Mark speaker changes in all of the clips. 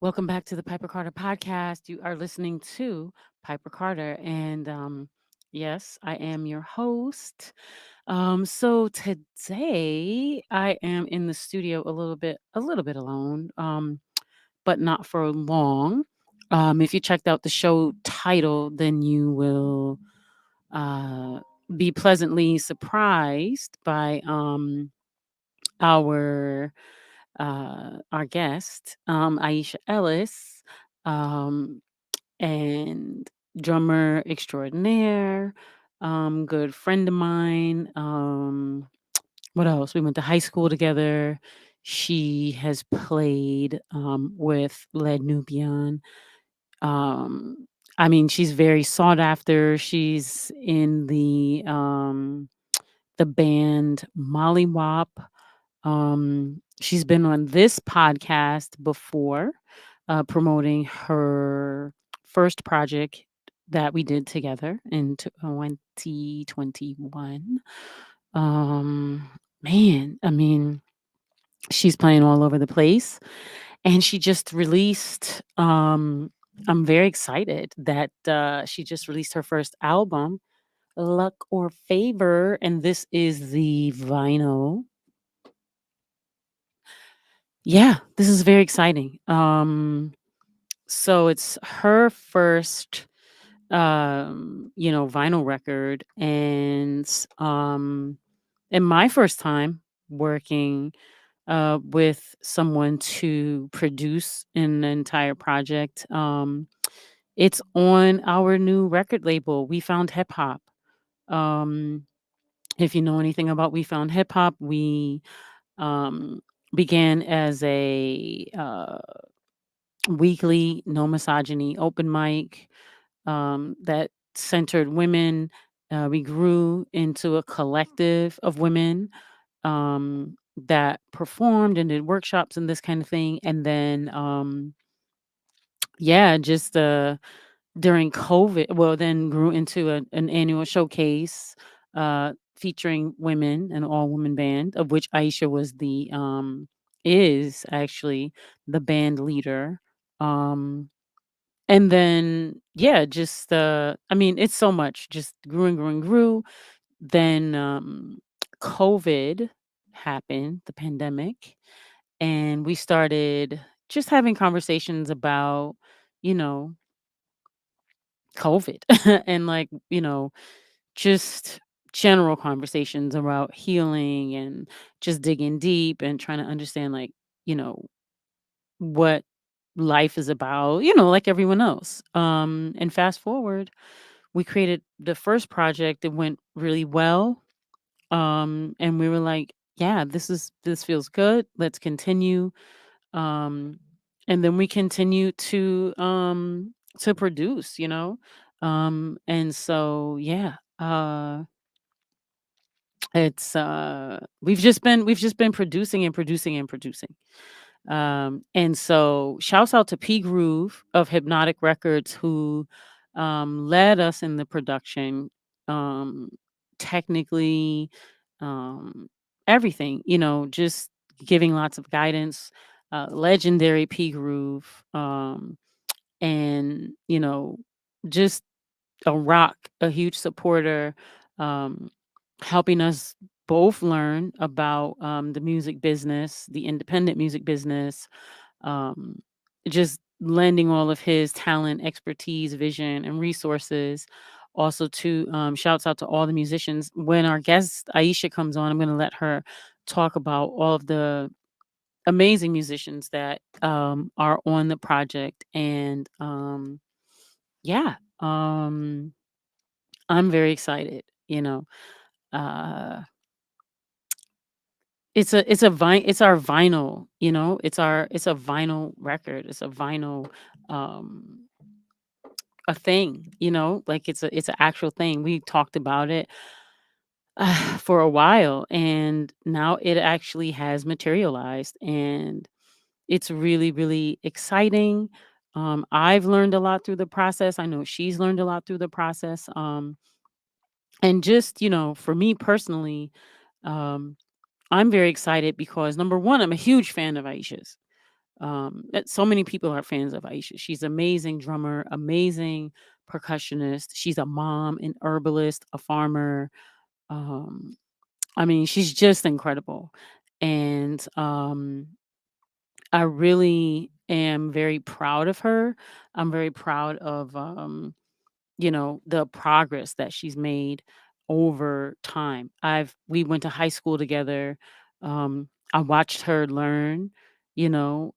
Speaker 1: Welcome back to the Piper Carter podcast. You are listening to Piper Carter, and yes, I am your host. So today I am in the studio a little bit alone, but not for long. If you checked out the show title, then you will uh, be pleasantly surprised by our our guest, Aisha Ellis, um, and drummer extraordinaire, good friend of mine. What else? We went to high school together. She has played with Led Nubian. Um, I mean, she's very sought after. She's in the band Molly Wop. She's been on this podcast before, promoting her first project that we did together in 2021. Man, I mean, she's playing all over the place, and she just released. I'm very excited that she just released her first album, Luck or Favor, and this is the vinyl. Yeah, this is very exciting. So it's her first vinyl record, and my first time working with someone to produce an entire project. It's on our new record label, We Found Hip Hop. Um if you know anything about We Found Hip Hop, we um began as a weekly no misogyny open mic that centered women. We grew into a collective of women that performed and did workshops and this kind of thing. And then, yeah, just during COVID, well, then grew into an annual showcase featuring women, an all woman band, of which Aisha is actually the band leader. Um, and then, yeah, just, I mean, it's so much, just grew and grew and grew. Then, COVID happened, the pandemic, and we started just having conversations about, you know, COVID and like, just general conversations about healing and just digging deep and trying to understand, like, you know, what life is about, like everyone else. And fast forward, we created the first project. It went really well. And we were like, yeah, this feels good. Let's continue. Um, and then we continue to produce, and so yeah, it's we've just been producing and producing and producing. And so shouts out to P Groove of Hypnotic Records, who led us in the production, um, technically, um, everything, just giving lots of guidance. Legendary P Groove, and just a rock, a huge supporter, um, helping us both learn about the music business, the independent music business, um, just lending all of his talent, expertise, vision, and resources. Also, to shouts out to all the musicians. When our guest Aisha comes on, I'm going to let her talk about all of the amazing musicians that are on the project, and yeah, I'm very excited. Uh, it's our vinyl. It's a vinyl record. It's a vinyl, um, a thing. Like it's an actual thing. We talked about it for a while, and now it actually has materialized, and it's really, really exciting. I've learned a lot through the process. I know she's learned a lot through the process. And just, for me personally, um, I'm very excited because number one, I'm a huge fan of Aisha's. That so many people are fans of Aisha. She's amazing drummer, amazing percussionist. She's a mom, an herbalist, a farmer. Um, I mean, she's just incredible. And I really am very proud of her. I'm very proud of the progress that she's made over time. We went to high school together. I watched her learn, through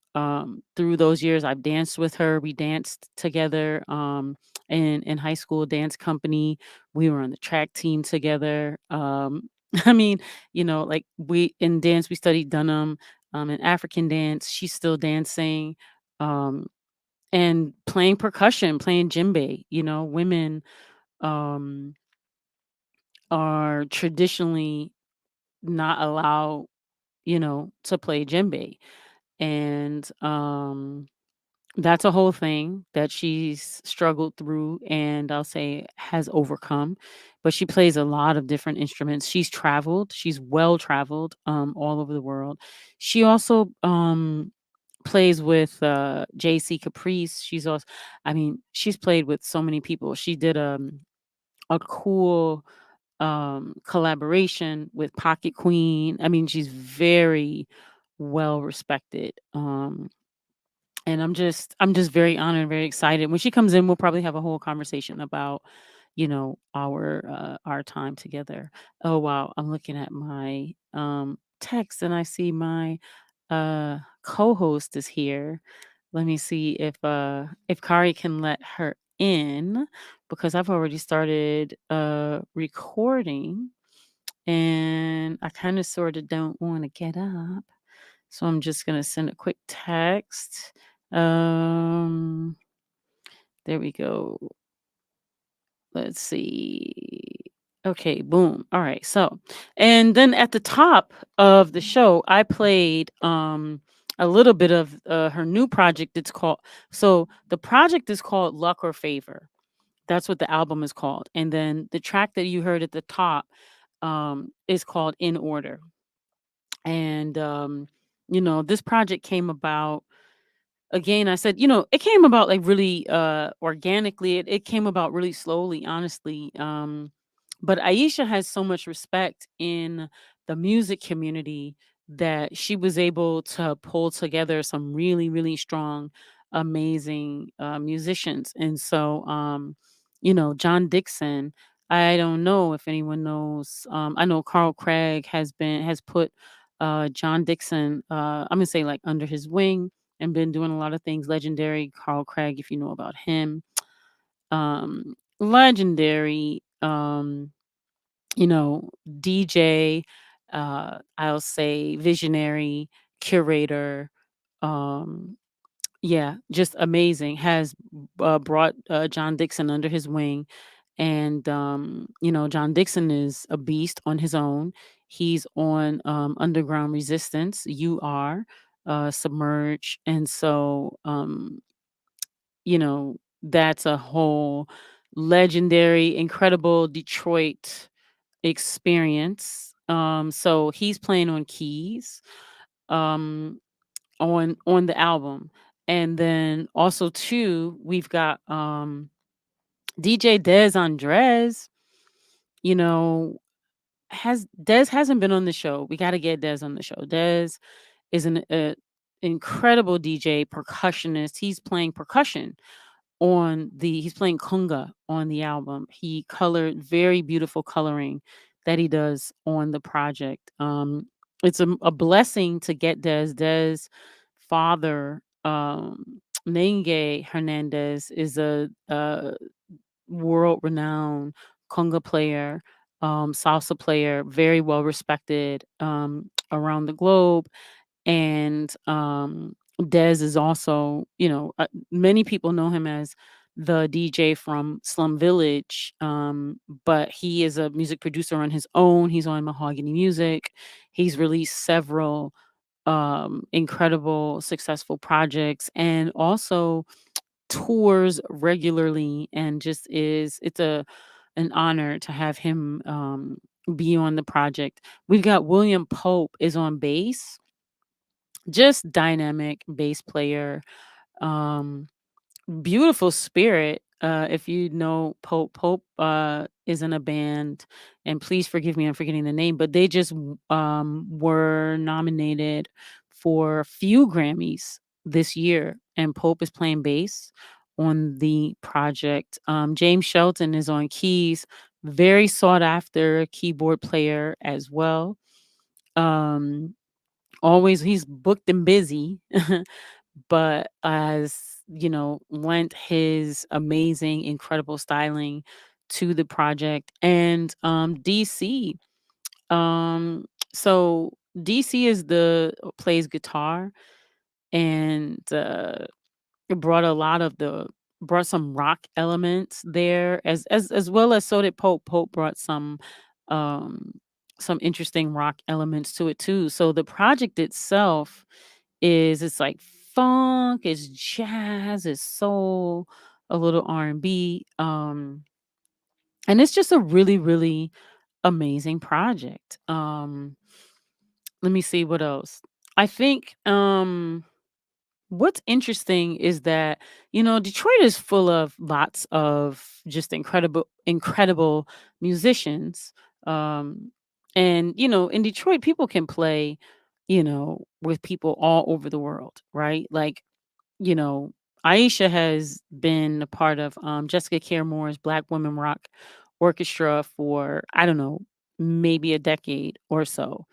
Speaker 1: those years I've danced with her. We danced together in high school dance company. We were on the track team together. I mean, like we in dance we studied Dunham, in African dance. She's still dancing. Um and playing percussion, playing djembe. Women um, are traditionally not allowed, to play djembe. And that's a whole thing that she's struggled through and I'll say has overcome. But she plays a lot of different instruments. She's traveled, she's well traveled all over the world. She also plays with JC Caprice. She's also, I mean, she's played with so many people. She did a cool collaboration with Pocket Queen. I mean, she's very well respected. And I'm just very honored, very excited. When she comes in, we'll probably have a whole conversation about, our time together. Oh wow, I'm looking at my text and I see my co-host is here. Let me see if Kari can let her in because I've already started recording and I kind of sort of don't want to get up. So I'm just going to send a quick text. Um there we go. Let's see. Okay, boom. All right. So, and then at the top of the show, I played a little bit of her new project. It's called so the project is called Luck or Favor. That's what the album is called. And then the track that you heard at the top is called In Order. And this project came about again. I said, it came about like really organically. It came about really slowly, honestly. But Aisha has so much respect in the music community that she was able to pull together some really, really strong, amazing musicians. And so John Dixon, I don't know if anyone knows. I know Carl Craig has put John Dixon, I'm gonna say like under his wing and been doing a lot of things. Legendary Carl Craig, if you know about him. Legendary, you know, DJ, I'll say visionary, curator, um, yeah, just amazing. Has brought John Dixon under his wing. And, John Dixon is a beast on his own. He's on Underground Resistance, UR, Submerge. And so, that's a whole legendary, incredible Detroit experience. So he's playing on keys um, on the album. And then also too, we've got DJ Des Andres, you know, has Des hasn't been on the show. We got to get Des on the show. Des is an incredible DJ, percussionist. He's playing percussion he's playing conga on the album. He colored very beautiful coloring that he does on the project. It's a blessing to get Des father, Nenge Hernandez is a world renowned conga player, salsa player, very well respected around the globe. And Dez is also, many people know him as the DJ from Slum Village, but he is a music producer on his own. He's on Mahogany Music. He's released several incredible, successful projects and also tours regularly and just it's an honor to have him be on the project. We've got William Pope is on bass Just dynamic bass player. Um, Beautiful spirit. If you know Pope is in a band, and please forgive me, I'm forgetting the name, but they just were nominated for a few Grammys this year, and Pope is playing bass on the project. James Shelton is on keys, very sought after keyboard player as well. Um, Always he's booked and busy, but as lent his amazing, incredible styling to the project. And DC, um, so DC is the plays guitar, and it brought a lot of the brought some rock elements there, as well as so did Pope. Pope brought um some interesting rock elements to it too. So the project itself it's like funk, it's jazz, it's soul, a little R&B. And it's just a really, really amazing project. Let me see what else. I think what's interesting is that, Detroit is full of lots of just incredible musicians. Um, and, in Detroit, people can play, with people all over the world, right? Like, you know, Aisha has been a part of Jessica Care Moore's Black Women Rock Orchestra for, I don't know, maybe a decade or so.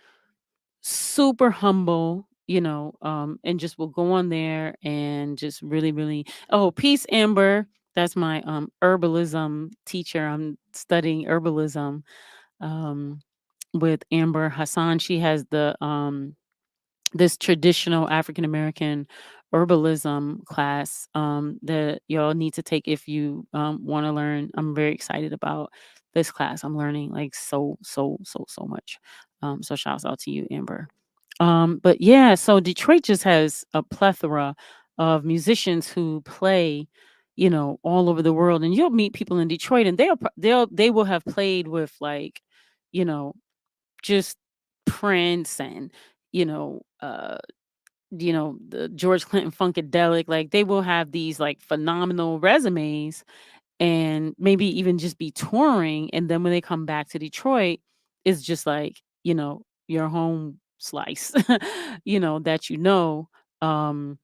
Speaker 1: Super humble, and just will go on there and just really, really. Oh, peace, Amber. That's my herbalism teacher. I'm studying herbalism um, with Amber Hassan. She has the this traditional African American herbalism class that y'all need to take if you want to learn. I'm very excited about this class. I'm learning like so much. So shouts out to you, Amber. But yeah, so Detroit just has a plethora of musicians who play, all over the world, and you'll meet people in Detroit, and they will have played with like, you know, just Prince and you know, uh, the George Clinton Funkadelic, like they will have these like phenomenal resumes and maybe even just be touring. And then when they come back to Detroit, it's just like, your home slice, that Um,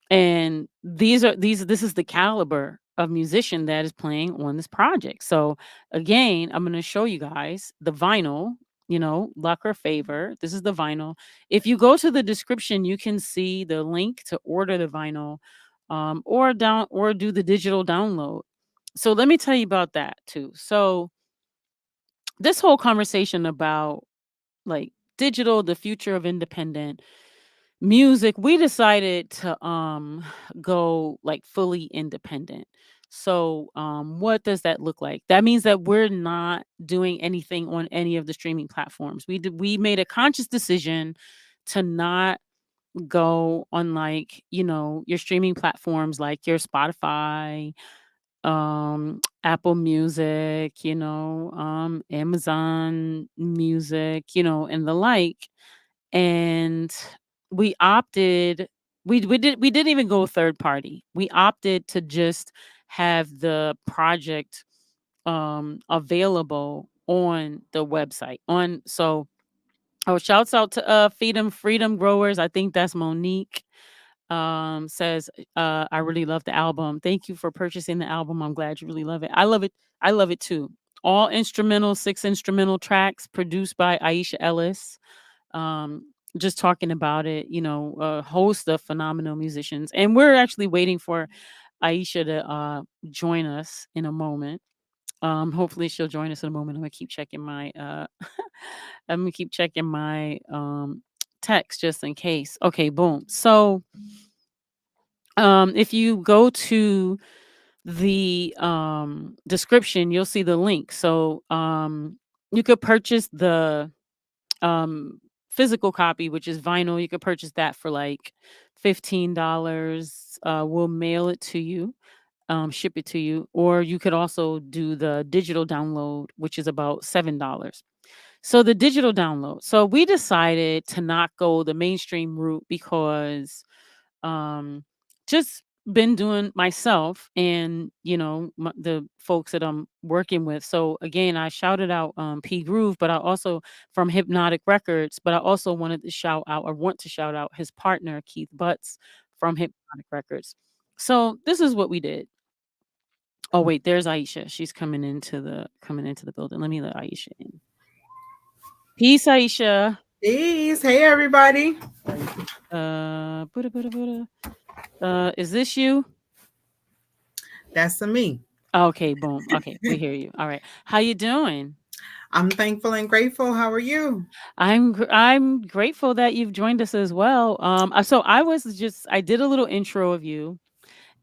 Speaker 1: and this is the caliber of musician that is playing on this project. So again, I'm gonna show you guys the vinyl, luck or favor. This is the vinyl. If you go to the description, you can see the link to order the vinyl, or do the digital download. So let me tell you about that too. So this whole conversation about like digital, the future of independent music, we decided to go like fully independent. So what does that look like? That means that we're not doing anything on any of the streaming platforms. We made a conscious decision to not go on like, your streaming platforms like your Spotify, Apple Music, Amazon Music, and the like. And we opted we didn't even go third party. We opted to just have the project available on the website. On so Oh, shouts out to Freedom Growers. I think that's Monique. Says I really love the album. Thank you for purchasing the album. I'm glad you really love it. I love it. I love it too. All instrumental, 6 instrumental tracks produced by Aisha Ellis. Um, just talking about it, a host of phenomenal musicians. And we're actually waiting for Aisha to join us in a moment. Hopefully she'll join us in a moment. I'm gonna keep checking my I'm gonna keep checking my text just in case. Okay, boom. So if you go to the description, you'll see the link. So you could purchase the um physical copy, which is vinyl. You could purchase that for like $15. We'll mail it to you, ship it to you, or you could also do the digital download, which is about $7. So the digital download. So we decided to not go the mainstream route because um just been doing myself and the folks that I'm working with. So again, I shouted out P Groove, but I also from Hypnotic Records, but I also wanted to shout out or want to shout out his partner Keith Butts from Hypnotic Records. So this is what we did. Oh wait, there's Aisha. She's coming into the building. Let me let Aisha in. Peace, Aisha.
Speaker 2: Peace. Hey, everybody.
Speaker 1: Buddha, Buddha, Buddha. Is this you?
Speaker 2: That's the me.
Speaker 1: Okay, boom. Okay, we hear you. All right. How you doing?
Speaker 2: I'm thankful and grateful. How are you?
Speaker 1: I'm grateful that you've joined us as well. So I did a little intro of you,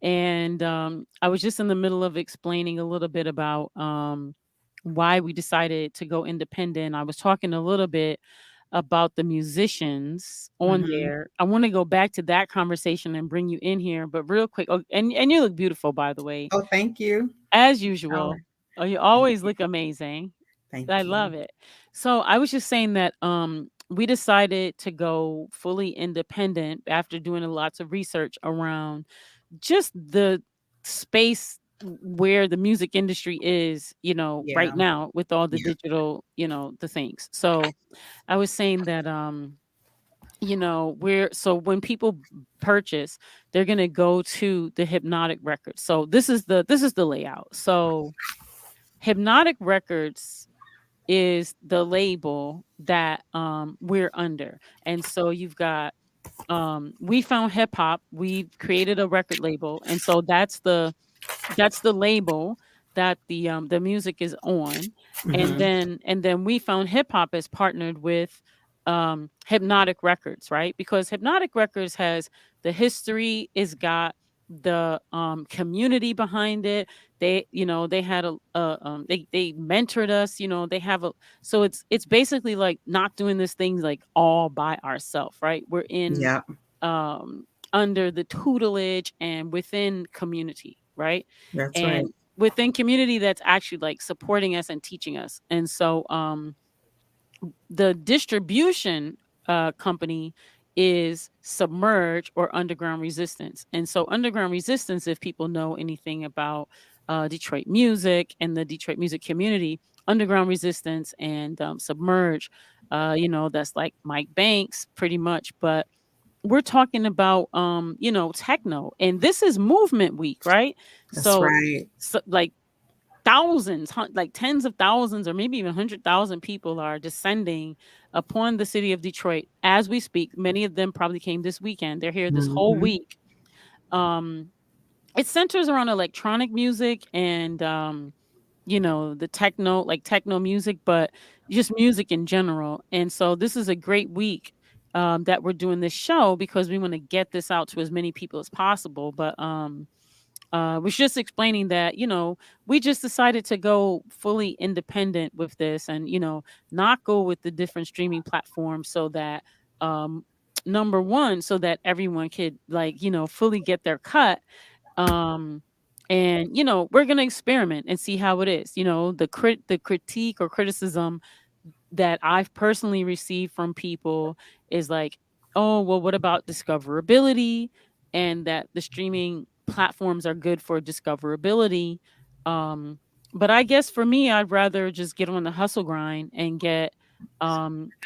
Speaker 1: and I was just in the middle of explaining a little bit about why we decided to go independent. I was talking a little bit about the musicians on
Speaker 2: Hmm.
Speaker 1: there. I want to go back to that conversation and bring you in here, but real quick. Oh, and you look beautiful, by the way,
Speaker 2: Oh, thank you.
Speaker 1: as
Speaker 2: Oh,
Speaker 1: usual. Oh, you
Speaker 2: thank
Speaker 1: always
Speaker 2: you.
Speaker 1: look amazing.
Speaker 2: Thank
Speaker 1: I
Speaker 2: you.
Speaker 1: love it. So I was just saying that we decided to go fully independent after doing lots of research around just the space where the music industry is, right
Speaker 2: Yeah.
Speaker 1: now with all the
Speaker 2: Yeah.
Speaker 1: digital, the things. So I was saying that where so when people purchase, they're going to go to the Hypnotic Records. So this is the layout. So Hypnotic Records is the label that we're under. And so you've got we found hip hop, we've created a record label, and so that's the label that the music is on. And
Speaker 2: Hmm.
Speaker 1: then we found hip hop is partnered with Hypnotic Records, right? Because Hypnotic Records has the history, is got the community behind it. They had they mentored us. They have a so it's basically like not doing this thing like all by ourselves, right? We're in
Speaker 2: Yeah.
Speaker 1: um under the tutelage and within community, right?
Speaker 2: That's right.
Speaker 1: And within community that's actually like supporting us and teaching us. And so the distribution company is Submerge or Underground Resistance. And so Underground Resistance, if people know anything about Detroit music and the Detroit music community, Underground Resistance and Submerge, that's like Mike Banks pretty much. But we're talking about techno, and this is movement week, right?
Speaker 2: That's
Speaker 1: so,
Speaker 2: right.
Speaker 1: like thousands, like tens of thousands or maybe even 100,000 people are descending upon the city of Detroit as we speak. Many of them probably came this weekend. They're here this whole
Speaker 2: Hmm.
Speaker 1: week. um it centers around electronic music and the techno, like techno music, but just music in general. And so this is a great week that we're doing this show because we want to get this out to as many people as possible. But was just explaining that we just decided to go fully independent with this, and not go with the different streaming platforms, so that um number one, so that everyone could like fully get their cut. um and we're gonna experiment and see how it is. The critique or criticism that I've personally received from people is like, oh, well, what about discoverability? And that the streaming platforms are good for discoverability. Um, but I guess for me, I'd rather just get on the hustle grind and get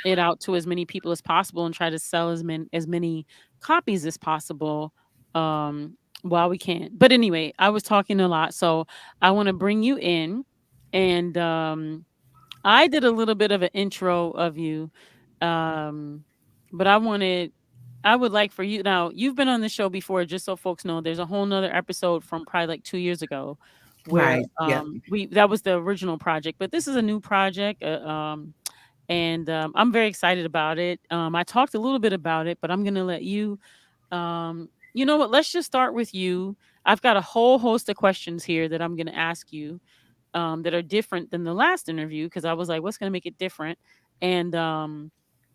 Speaker 1: it out to as many people as possible and try to sell as many copies as possible while we can. But anyway, I was talking a lot, so I want to bring you in. And I did a little bit of an intro of you, um, but I would like for you now. You've been on the show before, just so folks know. There's a whole nother episode from probably like 2 years ago, where
Speaker 2: Right. Yeah.
Speaker 1: we that was the original project, but this is a new project, and I'm very excited about it. I talked a little bit about it, but I'm gonna let you. You know what? Let's just start with you. I've got a whole host of questions here that I'm gonna ask you that are different than the last interview because I was like, what's going to make it different? And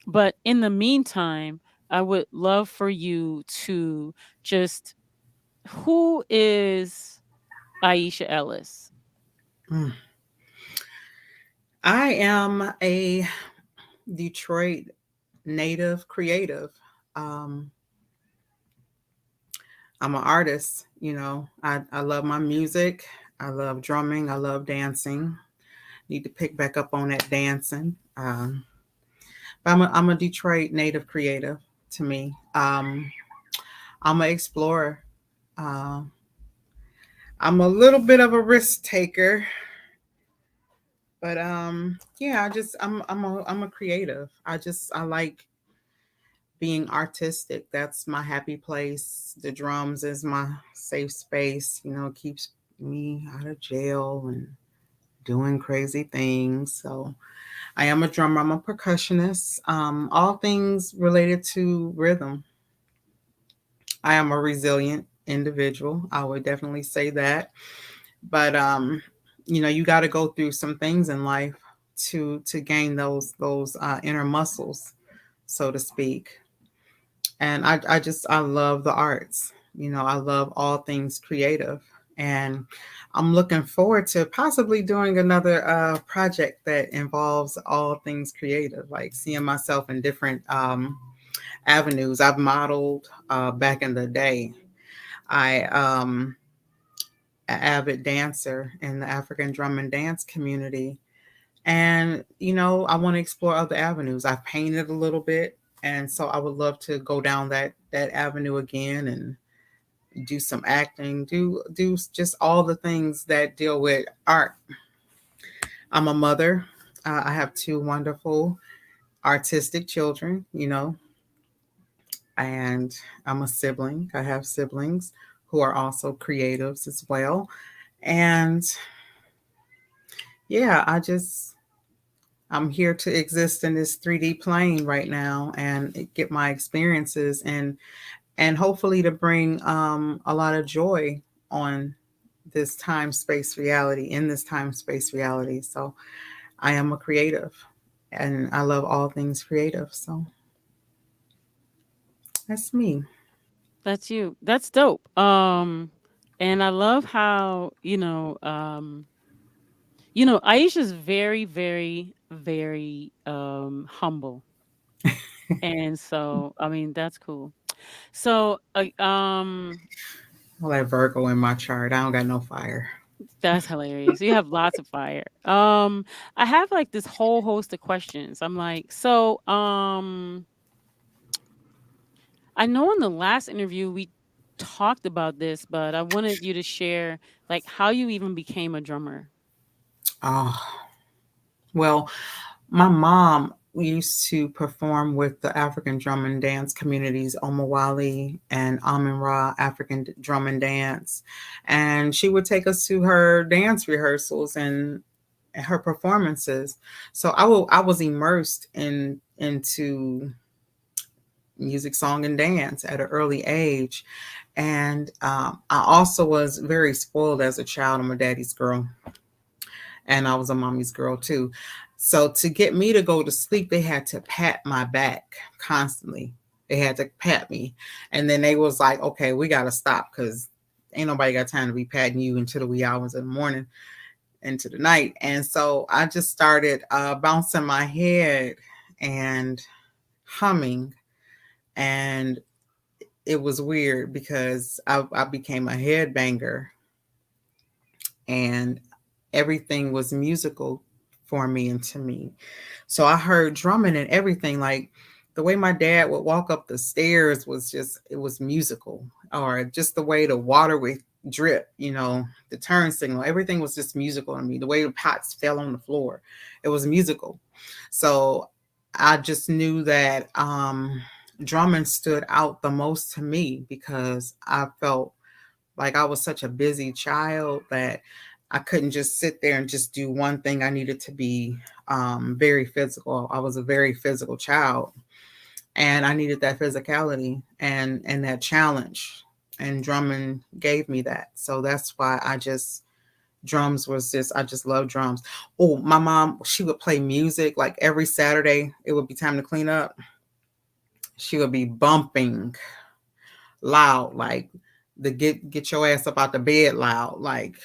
Speaker 1: but in the meantime, I would love for you to just who is Aisha Ellis?
Speaker 2: Mm. I am a Detroit native creative. Um, I'm an artist, you know. I love my music. I love drumming. I love dancing. Need to pick back up on that dancing. But I'm a Detroit native creative to me. I'm an explorer. Uh, I'm a little bit of a risk taker, but yeah, I'm a creative. I like being artistic. That's my happy place. The drums is my safe space. You know, keeps me out of jail and doing crazy things. So I am a drummer. I'm a percussionist. All things related to rhythm. I am a resilient individual. I would definitely say that. But you know, you got to go through some things in life to gain those inner muscles, so to speak. And I love the arts. You know, I love all things creative, and I'm looking forward to possibly doing another project that involves all things creative, like seeing myself in different avenues. I've modeled back in the day. I an avid dancer in the African drum and dance community. And, you know, I want to explore other avenues. I've painted a little bit. And so I would love to go down that avenue again and do some acting, do just all the things that deal with art. I'm a mother. I have two wonderful artistic children, you know, and I'm a sibling. I have siblings who are also creatives as well. And yeah, I'm here to exist in this 3D plane right now and get my experiences and hopefully to bring a lot of joy on this time space reality in this time space reality. So I am a creative and I love all things creative. So that's me.
Speaker 1: That's you. That's dope. And I love how, Aisha's very, very, very humble. And so, I mean, that's cool. So,
Speaker 2: Well, that Virgo in my chart. I don't got no fire.
Speaker 1: that's hilarious. You have lots of fire. I have like this whole host of questions. I'm like, so, I know in the last interview we talked about this, but I wanted you to share like how you even became a drummer.
Speaker 2: Oh, well, my mom used to perform with the African drum and dance communities, Omawali and Amin Ra African drum and dance. And she would take us to her dance rehearsals and her performances. So I was immersed into music, song, and dance at an early age. And I also was very spoiled as a child. I'm a daddy's girl and I was a mommy's girl too. So to get me to go to sleep, they had to pat my back constantly. They had to pat me, and then they was like, "Okay, we gotta stop because ain't nobody got time to be patting you until the wee hours of the morning into the night." And so I just started bouncing my head and humming, and it was weird because I became a headbanger and everything was musical for me and to me. So I heard drumming and everything. Like the way my dad would walk up the stairs was just, it was musical, or just the way the water would drip, you know, the turn signal, everything was just musical to me. The way the pots fell on the floor, it was musical. So I just knew that drumming stood out the most to me because I felt like I was such a busy child that I couldn't just sit there and just do one thing. I needed to be very physical. I was a very physical child, and I needed that physicality and that challenge. And drumming gave me that. So that's why drums was just, I just love drums. Oh, my mom, she would play music like every Saturday. It would be time to clean up. She would be bumping loud, like the get your ass up out the bed loud, like.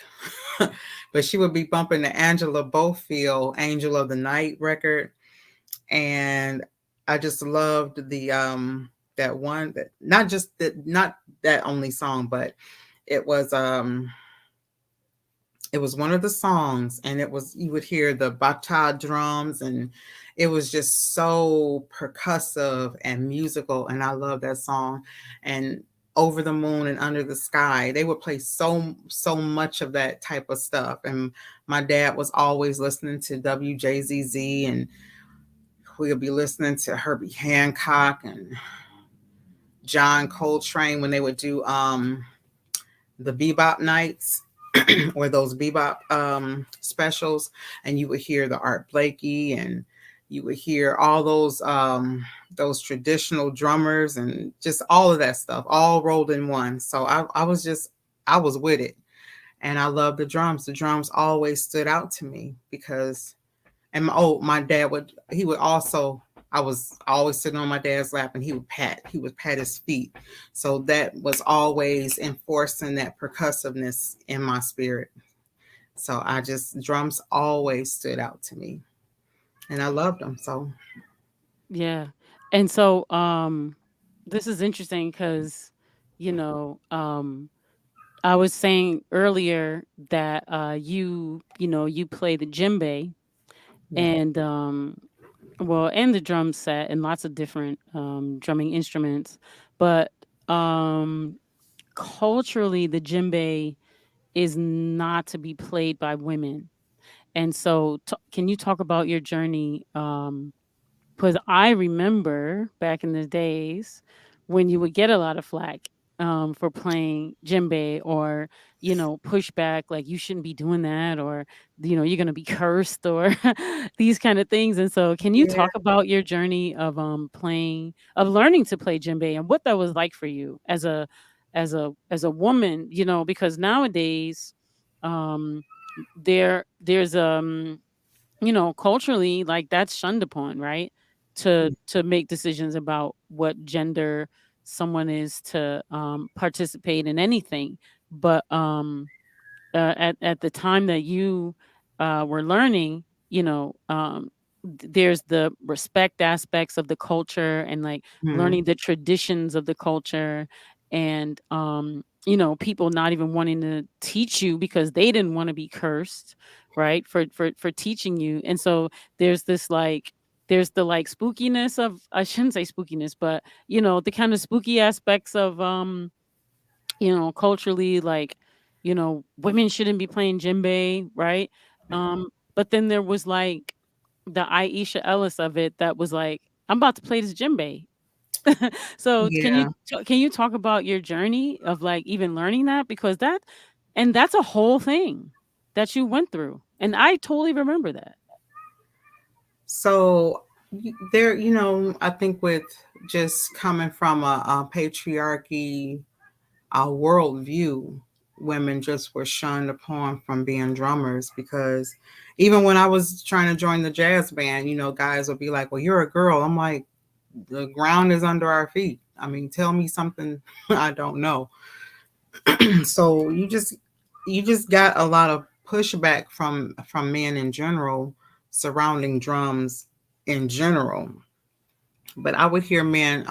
Speaker 2: But she would be bumping the Angela Bofield "Angel of the Night" record, and I just loved the that one, that not just that, not that only song, but it was um it was one of the songs, and it was, you would hear the bata drums, and it was just so percussive and musical, and I love that song. And Over the Moon and Under the Sky, they would play so much of that type of stuff. And my dad was always listening to WJZZ, and we would be listening to Herbie Hancock and John Coltrane when they would do the bebop nights or those bebop specials, and you would hear the Art Blakey, and you would hear all those traditional drummers, and just all of that stuff all rolled in one. So I was just, I was with it, and I love the drums. The drums always stood out to me because, and my dad would, he would also, I was always sitting on my dad's lap, and he would pat his feet. So that was always enforcing that percussiveness in my spirit. So I just, drums always stood out to me, and I loved them. So
Speaker 1: Yeah. And so this is interesting because you know, I was saying earlier that you play the djembe
Speaker 2: yeah.
Speaker 1: and well, and the drum set and lots of different drumming instruments, but um culturally the djembe is not to be played by women. And so can you talk about your journey? 'Cause I remember back in the days when you would get a lot of flack, for playing djembe or, pushback, like, "You shouldn't be doing that," or, "You're gonna be cursed," or these kinda things, and so can you
Speaker 2: Yeah.
Speaker 1: talk about your journey of, learning to play djembe and what that was like for you as a woman, because nowadays, um, there's culturally, like, that's shunned upon, right? To make decisions about what gender someone is to, participate in anything. But, at the time that you, were learning, there's the respect aspects of the culture and, like,
Speaker 2: Mhm.
Speaker 1: learning the traditions of the culture and, people not even wanting to teach you because they didn't wanna be cursed, right, for teaching you, and so there's this, like there's the, like, spookiness of I shouldn't say spookiness, but, the kinda spooky aspects of, culturally, like, women shouldn't be playing djembe, right? But then there was like the Aisha Ellis of it that was like, I'm about to play this djembe. So
Speaker 2: Yeah.
Speaker 1: can you talk about your journey of like even learning that? Because that's a whole thing that you went through. And I totally remember that.
Speaker 2: So there, I think with just coming from a patriarchy, worldview, women just were shunned upon from being drummers, because even when I was trying to join the jazz band, guys would be like, "Well, you're a girl." I'm like, the ground is under our feet. I mean, tell me something I don't know. So you just got a lot of pushback from men in general surrounding drums in general. But I would hear men,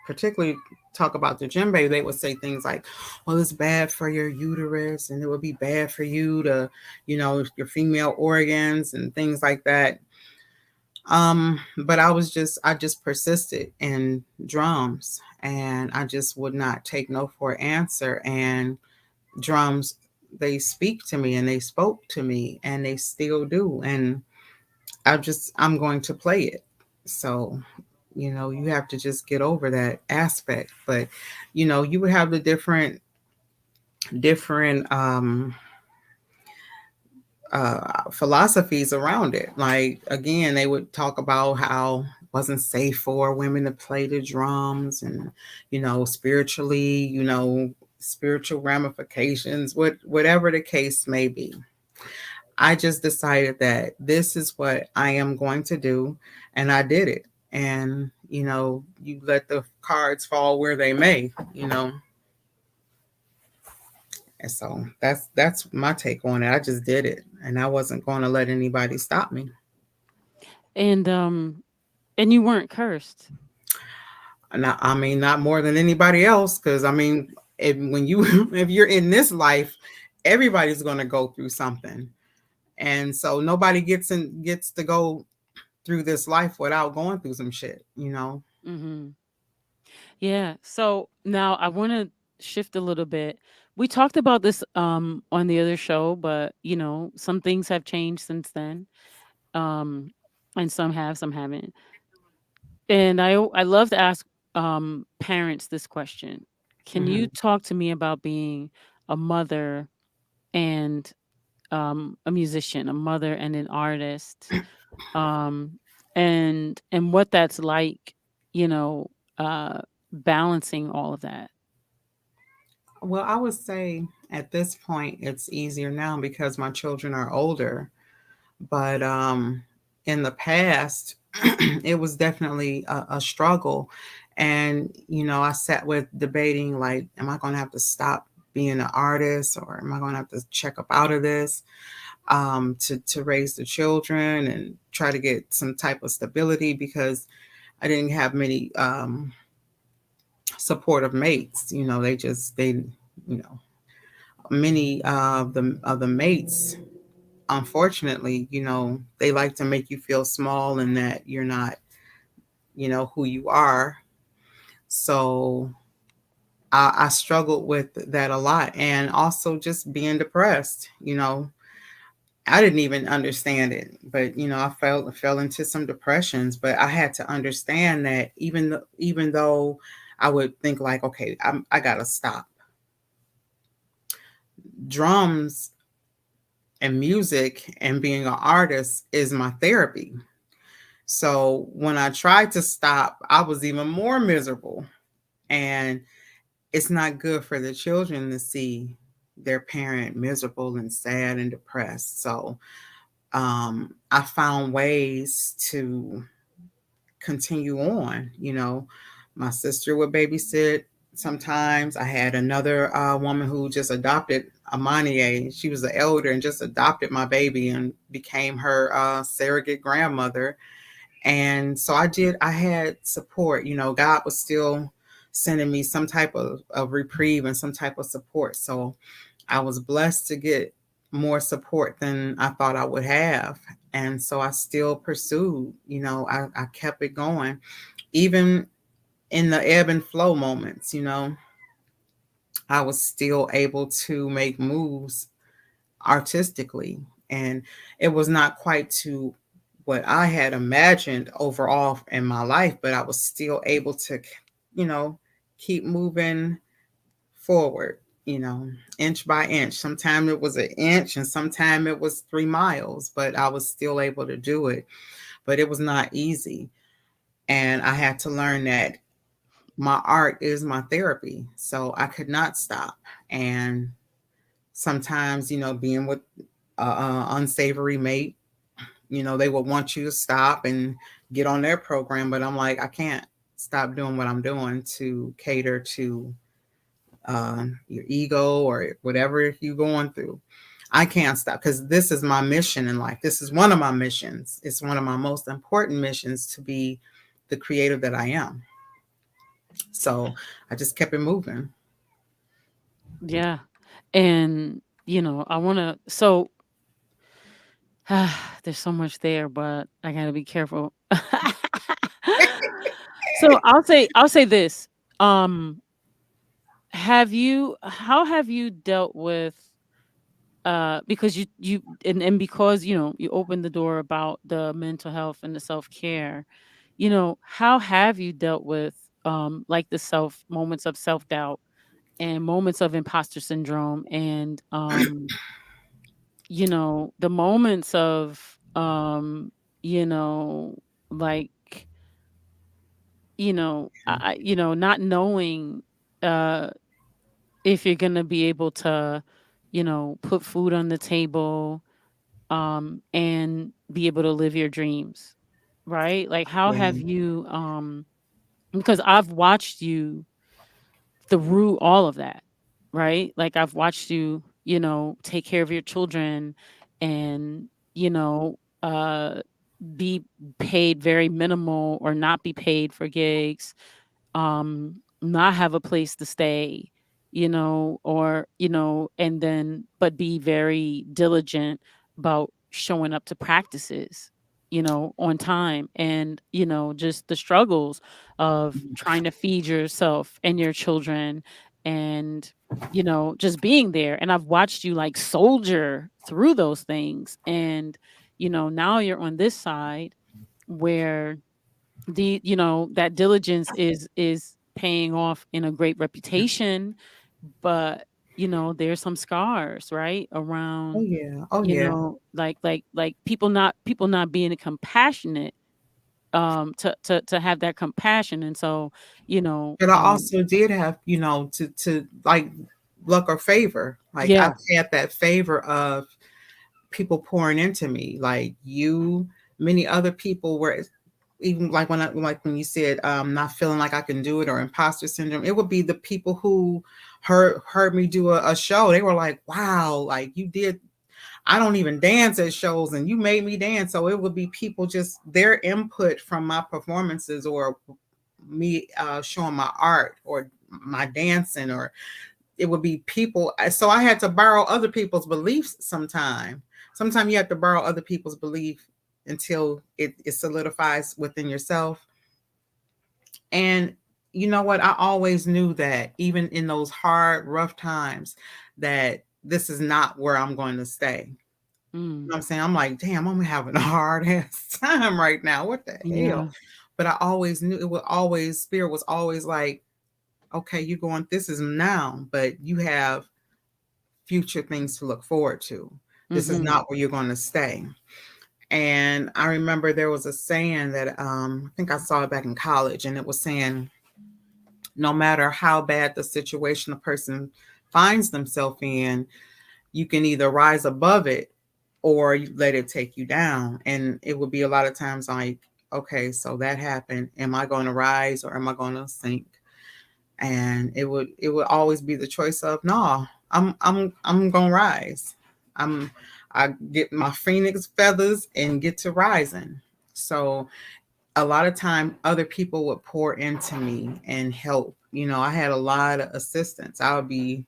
Speaker 2: particularly talk about the djembe. They would say things like, "Well, it's bad for your uterus, and it would be bad for you to, your female organs and things like that." But I just persisted in drums, and I just would not take no for an answer. And drums, they speak to me, and they spoke to me, and they still do. And I'm going to play it. So, you have to just get over that aspect. But, you would have the different philosophies around it. Like, again, they would talk about how it wasn't safe for women to play the drums, and, spiritually, spiritual ramifications, whatever the case may be. I just decided that this is what I am going to do, and I did it. And, you let the cards fall where they may. And so that's my take on it. I just did it, and I wasn't going to let anybody stop me.
Speaker 1: And And you weren't cursed.
Speaker 2: Not, I mean, not more than anybody else, because I mean, when you if you're in this life, everybody's going to go through something, and so nobody gets to go through this life without going through some shit, you know.
Speaker 1: Mhm. Yeah. So now I want to shift a little bit. We talked about this on the other show, but some things have changed since then. Um and some have, some haven't. And I love to ask parents this question. Can you
Speaker 2: Hmm.
Speaker 1: talk to me about being a mother and a musician, a mother and an artist? And what that's like, you know, uh balancing all of that.
Speaker 2: Well, I would say at this point it's easier now because my children are older, but in the past it was definitely a struggle. And I sat with debating, like, am I going to have to stop being an artist, or am I going to have to check up out of this, to raise the children and try to get some type of stability, because I didn't have many supportive mates. You know many of the mates, unfortunately, they like to make you feel small and that you're not, who you are. So I struggled with that a lot, and also just being depressed. I didn't even understand it, but I fell into some depressions. But I had to understand that even though I would think like, okay, I gotta stop. Drums and music and being an artist is my therapy. So when I tried to stop, I was even more miserable. And it's not good for the children to see their parent miserable and sad and depressed. So I found ways to continue on. My sister would babysit. Sometimes I had another woman who just adopted Amaniye. She was the elder and just adopted my baby and became her surrogate grandmother. And so I had support. God was still sending me some type of reprieve and some type of support. So I was blessed to get more support than I thought I would have. And so I still pursued. I kept it going. Even in the ebb and flow moments, I was still able to make moves artistically. And it was not quite to what I had imagined overall in my life, but I was still able to, you know, keep moving forward, you know, inch by inch. Sometimes it was an inch and sometimes it was 3 miles, but I was still able to do it. But it was not easy. And I had to learn that my art is my therapy. So I could not stop. And sometimes, being with an unsavory mate, they would want you to stop and get on their program. But I'm like, I can't stop doing what I'm doing to cater to your ego or whatever you're going through. I can't stop because this is my mission in life. This is one of my missions. It's one of my most important missions to be the creator that I am. So I just kept it moving.
Speaker 1: Yeah. And, I want to, so there's so much there, but I got to be careful. So I'll say this. Um, how have you dealt with, because and because, you opened the door about the mental health and the self-care, how have you dealt with, like the moments of self-doubt and moments of imposter syndrome and, the moments of, you know, like, not knowing uh if you're gonna be able to, put food on the table, and be able to live your dreams, right? Like how have
Speaker 2: Exactly.
Speaker 1: you because I've watched you through all of that, right? Like I've watched you, take care of your children and, you know, uh be paid very minimal or not be paid for gigs, not have a place to stay, or and then but be very diligent about showing up to practices, on time, and just the struggles of trying to feed yourself and your children, and just being there. And I've watched you like soldier through those things, and now you're on this side where that diligence is paying off in a great reputation, but there's some scars, right,
Speaker 2: Oh
Speaker 1: around,
Speaker 2: yeah. Oh yeah.
Speaker 1: like people not being compassionate, to have that compassion. And so you know
Speaker 2: But I
Speaker 1: um
Speaker 2: also did have, to like luck or favor. Like I've
Speaker 1: yeah.
Speaker 2: had that favor of people pouring into me, like you, many other people were, even like when you said not feeling like I can do it, or imposter syndrome, it would be the people who heard me do a show. They were like, wow, like you did, I don't even dance at shows and you made me dance. So it would be people, just their input from my performances, or me showing my art or my dancing, or it would be people. So I had to borrow other people's beliefs sometimes you have to borrow other people's belief until it solidifies within yourself. And you know what, I always knew that even in those hard rough times, that this is not where I'm going to stay.
Speaker 1: Mm,
Speaker 2: What I'm saying, I'm like, damn, I'm having a hard ass time right now. What the hell?
Speaker 1: yeah.
Speaker 2: But I always knew, it would always, spirit was always like, okay, you're going, this is now, but you have future things to look forward to. This is
Speaker 1: Mhm.
Speaker 2: not where you're going to stay. And I remember there was a saying that I think I saw it back in college, and it was saying, no matter how bad the situation a person finds themselves in, you can either rise above it or you let it take you down. And it would be a lot of times like, okay, so that happened. Am I going to rise or am I going to sink? And it would always be the choice of, no, I'm gonna rise. I'm I get my phoenix feathers and get to rising. So a lot of time other people would pour into me and help. I had a lot of assistance. I would be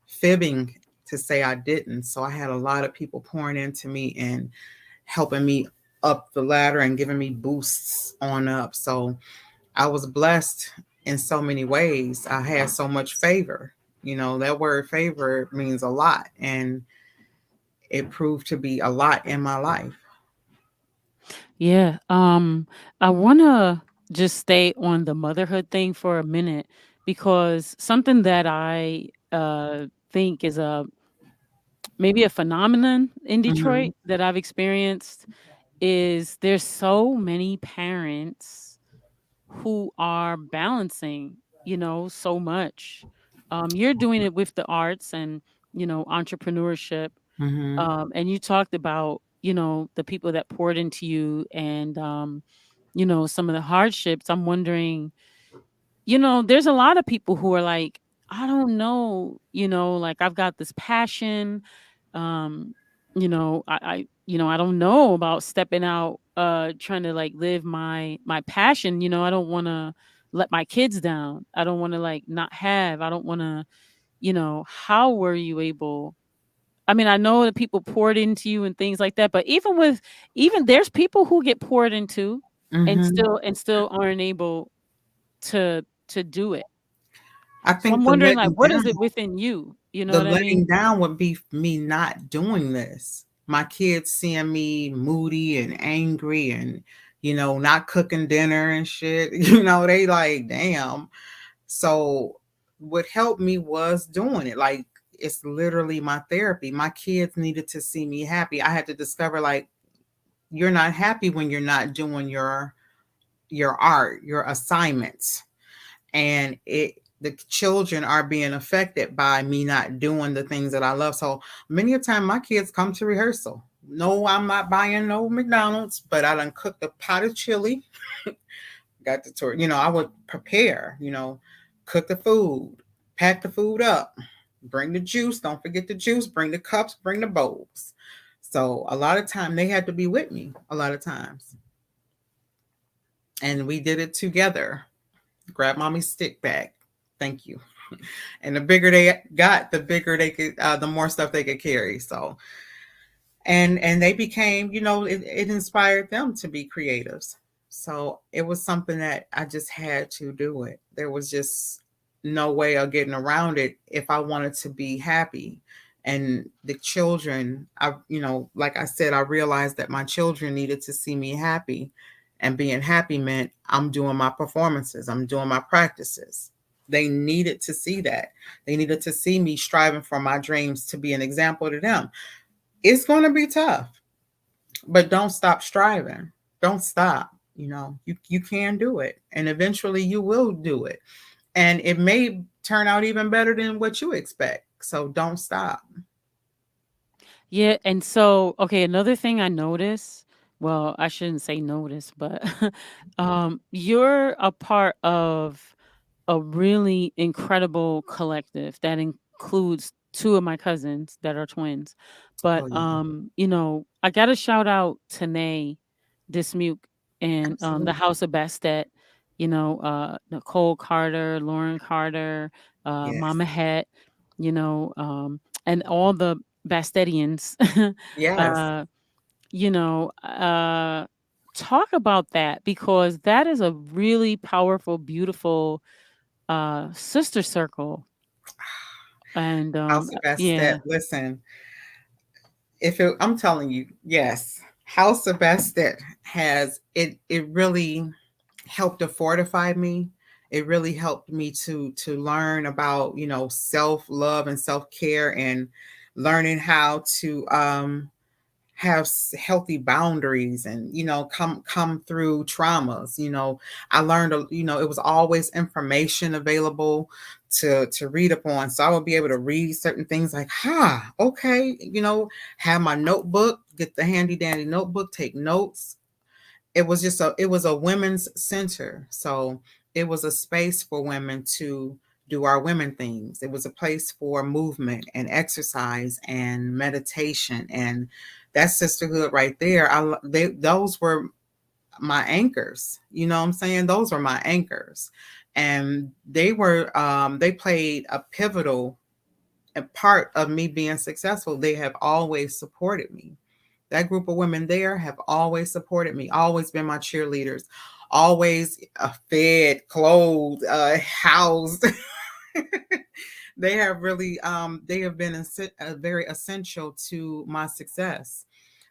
Speaker 2: fibbing to say I didn't. So I had a lot of people pouring into me and helping me up the ladder and giving me boosts on up. So I was blessed in so many ways. I had so much favor. That word favor means a lot, and it proved to be a lot in my life.
Speaker 1: Yeah. I want to just stay on the motherhood thing for a minute, because something that I think is a maybe a phenomenon in
Speaker 2: Hmm.
Speaker 1: Detroit that I've experienced is there's so many parents who are balancing, so much. You're doing it with the arts and, entrepreneurship.
Speaker 2: Hmm.
Speaker 1: And you talked about, the people that poured into you, and, some of the hardships. I'm wondering, there's a lot of people who are like, I don't know, like I've got this passion. Um, I don't know about stepping out, trying to like live my passion. I don't want to let my kids down. I don't want to like not have. I don't want to, how were you able? I mean, I know that people poured into you and things like that, but even there's people who get poured into and
Speaker 2: Hmm.
Speaker 1: still aren't able to do it.
Speaker 2: I
Speaker 1: So
Speaker 2: think
Speaker 1: I'm wondering, like, what is it within you? You know
Speaker 2: the
Speaker 1: what I
Speaker 2: letting
Speaker 1: mean?
Speaker 2: down would be me not doing this. My kids seeing me moody and angry and, not cooking dinner and shit. They like, damn. So what helped me was doing it. Like, it's literally my therapy. My kids needed to see me happy. I had to discover, like, you're not happy when you're not doing your art, your assignments. And the children are being affected by me not doing the things that I love. So many a time my kids come to rehearsal. No, I'm not buying no McDonald's, but I done cooked a pot of chili, got the tour. I would prepare, cook the food, pack the food up, bring the juice. Don't forget the juice, bring the cups, bring the bowls. So a lot of time they had to be with me a lot of times, and we did it together. Grab mommy's stick back. Thank you. And the bigger they got, the bigger they could, the more stuff they could carry. So, and they became, it inspired them to be creatives. So it was something that I just had to do it. There was just no way of getting around it if I wanted to be happy. And the children, like I said, I realized that my children needed to see me happy, and being happy meant I'm doing my performances, I'm doing my practices. They needed to see that. They needed to see me striving for my dreams, to be an example to them. It's going to be tough, but don't stop striving. Don't stop. You can do it, and eventually you will do it. And it may turn out even better than what you expect. So don't stop.
Speaker 1: Yeah, and so okay, another thing I notice, well, I shouldn't say notice, but you're a part of a really incredible collective that includes two of my cousins that are twins. But
Speaker 2: Oh yeah,
Speaker 1: I got to shout out Tanae Dismuke and the
Speaker 2: absolutely.
Speaker 1: House of Bastet, Nicole Carter, Lauren Carter,
Speaker 2: Yes,
Speaker 1: Mama Het, and all the Bastetians.
Speaker 2: yes.
Speaker 1: uh, you know, uh, talk about that because that is a really powerful, beautiful sister circle. And
Speaker 2: House of Bastet.
Speaker 1: yeah.
Speaker 2: Listen, I'm telling you, yes, House of Bastet has it. It really helped to fortify me. It really helped me to learn about self love and self care, and learning how to have healthy boundaries, and come through traumas. I learned it was always information available to read upon, so I would be able to read certain things like, okay, have my notebook, get the handy dandy notebook, take notes. It was a women's center, so it was a space for women to do our women things. It was a place for movement and exercise and meditation, and that sisterhood right there. Those were my anchors. You know what I'm saying? Those were my anchors, and they played a pivotal part of me being successful. They have always supported me. That group of women there have always supported me, always been my cheerleaders, always fed, clothed, housed. They have been very essential to my success.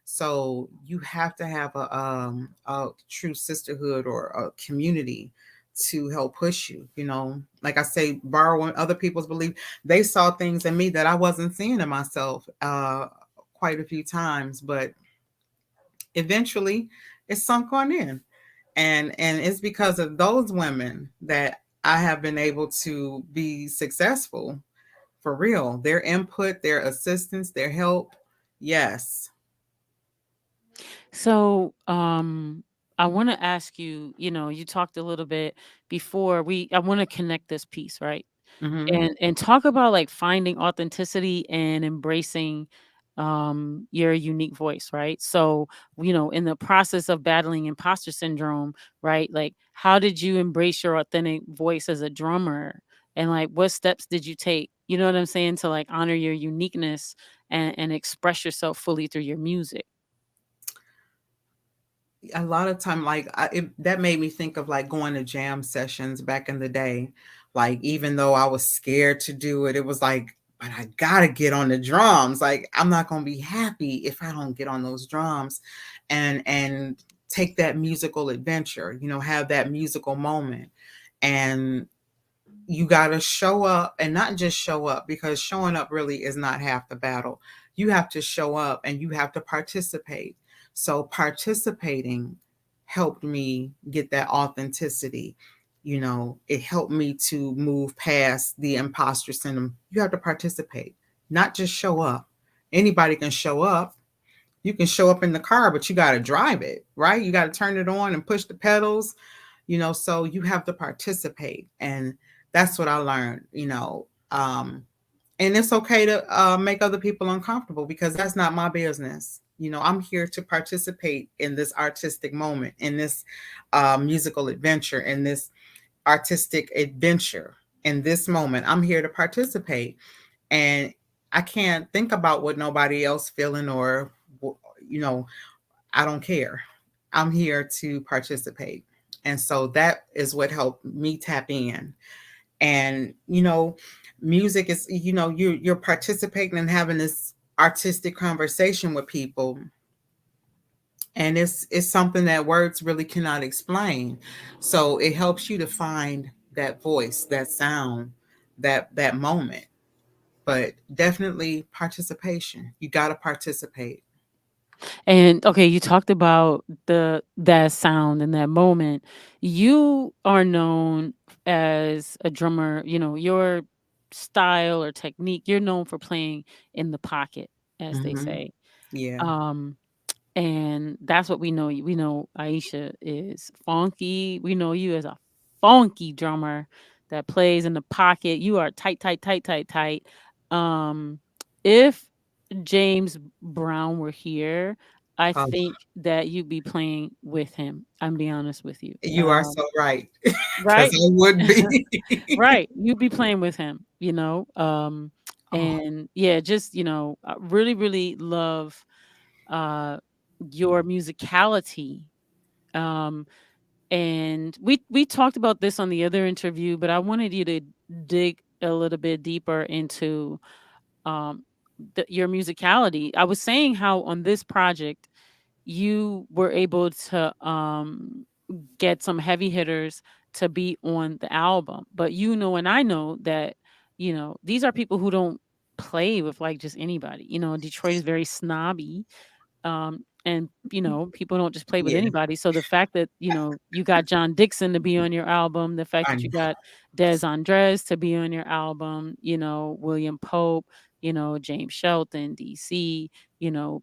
Speaker 2: So you have to have a true sisterhood or a community to help push you. Like I say, borrowing other people's belief. They saw things in me that I wasn't seeing in myself quite a few times, but eventually it sunk on in, and it's because of those women that I have been able to be successful for real. Their input, their assistance, their help. Yes.
Speaker 1: So, I want to ask you, you talked a little bit before I want to connect this piece, right?
Speaker 2: Hmm.
Speaker 1: And talk about like finding authenticity and embracing your unique voice, right? So, in the process of battling imposter syndrome, right? Like how did you embrace your authentic voice as a drummer? And like what steps did you take? You know what I'm saying? To like honor your uniqueness and express yourself fully through your music.
Speaker 2: A lot of time, like that made me think of like going to jam sessions back in the day. Like even though I was scared to do it, it was like, but I gotta get on the drums. Like I'm not gonna be happy if I don't get on those drums, and take that musical adventure. Have that musical moment, and you got to show up, and not just show up, because showing up really is not half the battle. You have to show up and you have to participate. So participating helped me get that authenticity. It helped me to move past the imposter syndrome. You have to participate, not just show up. Anybody can show up. You can show up in the car, but you got to drive it, right? You got to turn it on and push the pedals. So you have to participate, and that's what I learned. And it's okay to make other people uncomfortable, because that's not my business. I'm here to participate in this artistic moment, in this musical adventure, in this artistic adventure, in this moment. I'm here to participate. And I can't think about what nobody else feeling or, you know, I don't care. I'm here to participate. And so that is what helped me tap in. And, music is, you're participating and having this artistic conversation with people, and it's something that words really cannot explain. So it helps you to find that voice, that sound, that moment. But definitely participation. You got to participate.
Speaker 1: And okay, you talked about that sound and that moment. You are known as a drummer, your style or technique, you're known for playing in the pocket, as they
Speaker 2: Hmm.
Speaker 1: say.
Speaker 2: Yeah.
Speaker 1: Um and that's what we know you. We know Aisha is funky. We know you as a funky drummer that plays in the pocket. You are tight, tight, tight, tight, tight. Um, if James Brown were here, I
Speaker 2: Oh,
Speaker 1: think that you'd be playing with him. I'm be honest with you.
Speaker 2: you are so right. Because
Speaker 1: Right?
Speaker 2: I would be.
Speaker 1: Right. You'd be playing with him,
Speaker 2: Oh,
Speaker 1: and yeah, just, I really, really love uh your musicality. Um and we talked about this on the other interview, but I wanted you to dig a little bit deeper into um your musicality. I was saying how on this project you were able to get some heavy hitters to be on the album, but and I know that these are people who don't play with like just anybody. Detroit is very snobby, and people don't just play with
Speaker 2: yeah.
Speaker 1: anybody. So the fact that you got John Dixon to be on your album, the fact
Speaker 2: I
Speaker 1: that you
Speaker 2: know.
Speaker 1: got Des Andres to be on your album, William Pope, James Shelton, DC,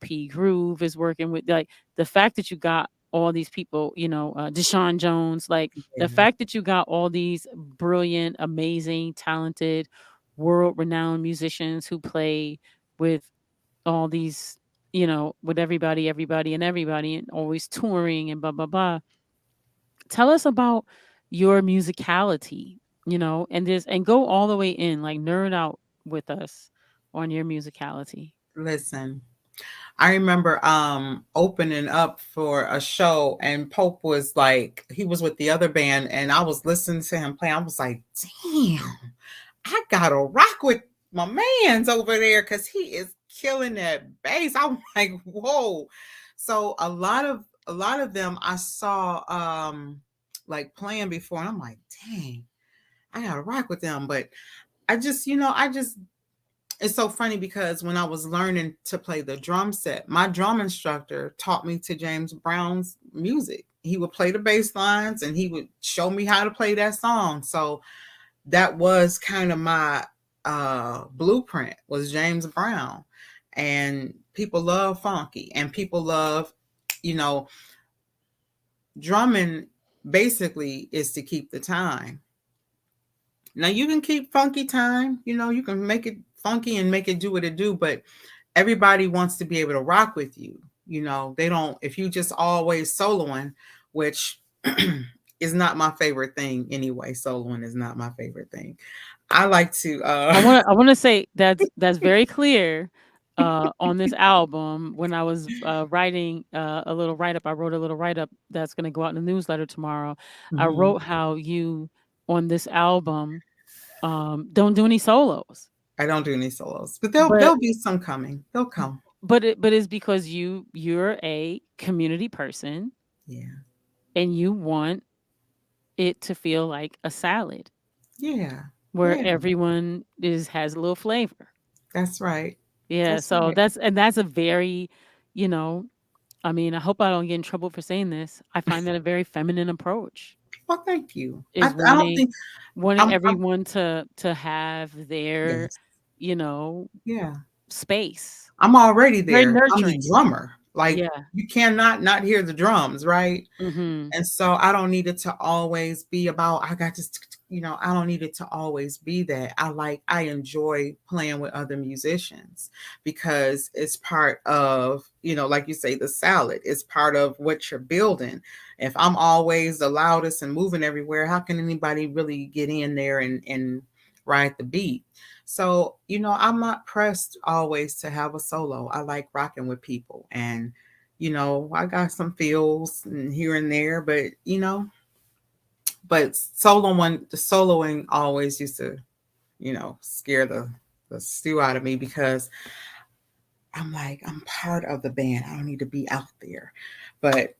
Speaker 1: P Groove is working with, like, the fact that you got all these people, Deshaun Jones, like the
Speaker 2: Yeah.
Speaker 1: fact that you got all these brilliant, amazing, talented, world renowned musicians who play with all these, with everybody, and always touring and blah, blah, blah. Tell us about your musicality, and go all the way in, like nerd out with us on your musicality.
Speaker 2: Listen, I remember opening up for a show, and Pope was like, he was with the other band, and I was listening to him play. I was like, damn, I gotta rock with my man's over there because he is killing that bass. I'm like, whoa. So a lot of them I saw like playing before, and I'm like, dang, I gotta rock with them. But I just it's so funny because when I was learning to play the drum set, my drum instructor taught me to James Brown's music. He would play the bass lines and he would show me how to play that song. So that was kind of my blueprint, was James Brown. And people love funky, and people love, you know, drumming basically is to keep the time. Now you can keep funky time, you can make it funky and make it do what it do, but everybody wants to be able to rock with you. They don't, if you just always soloing, which is not my favorite thing anyway. Soloing is not my favorite thing. I like to
Speaker 1: I want to say that's very clear on this album. When I was writing a little write up, I wrote a little write up that's going to go out in the newsletter tomorrow. I
Speaker 2: Mhm.
Speaker 1: wrote how you on this album don't do any solos,
Speaker 2: I don't do any solos, but there'll
Speaker 1: but
Speaker 2: there'll be some coming. They'll come.
Speaker 1: but it's because you're a community person
Speaker 2: Yeah.
Speaker 1: and you want it to feel like a salad
Speaker 2: Yeah.
Speaker 1: where
Speaker 2: Yeah.
Speaker 1: everyone has a little flavor.
Speaker 2: That's right.
Speaker 1: Yeah,
Speaker 2: That's
Speaker 1: so
Speaker 2: right.
Speaker 1: that's a very, you know, I mean, I hope I don't get in trouble for saying this. I find that a very feminine approach,
Speaker 2: Well, thank you. I,
Speaker 1: is
Speaker 2: I don't think
Speaker 1: wanting
Speaker 2: I'm
Speaker 1: everyone to have their,
Speaker 2: yes.
Speaker 1: you know,
Speaker 2: Yeah.
Speaker 1: space.
Speaker 2: I'm already
Speaker 1: Very
Speaker 2: there. I'm the
Speaker 1: nurturing.
Speaker 2: drummer. Like,
Speaker 1: Yeah.
Speaker 2: you cannot not hear the drums, right?
Speaker 1: Mhm.
Speaker 2: And so I don't need it to always be about, I got this. I don't need it to always be that. I enjoy playing with other musicians because it's part of, like you say, the salad. It's part of what you're building. If I'm always the loudest and moving everywhere, how can anybody really get in there and ride the beat? So, I'm not pressed always to have a solo. I like rocking with people, and I got some feels and here and there, but the soloing always used to, scare the stew out of me because I'm like, I'm part of the band. I don't need to be out there. But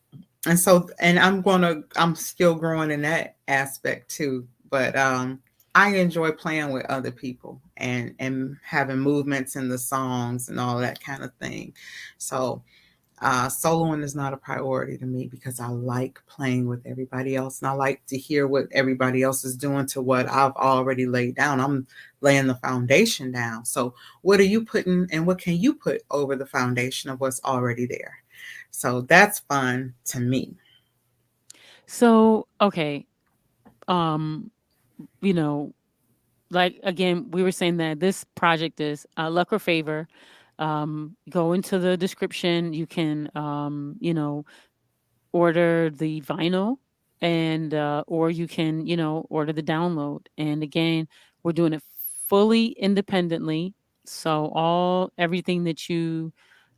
Speaker 2: and I'm still growing in that aspect too. But I enjoy playing with other people and having movements in the songs and all that kind of thing. So soloing is not a priority to me because I like playing with everybody else and I like to hear what everybody else is doing to what I've already laid down. I'm laying the foundation down. So, what are you putting and what can you put over the foundation of what's already there? So, that's fun to me.
Speaker 1: So, okay, um, you know, like again, we were saying that this project is luck or favor. Go into the description. You can, order the vinyl and or you can, order the download. And again, we're doing it fully independently. So everything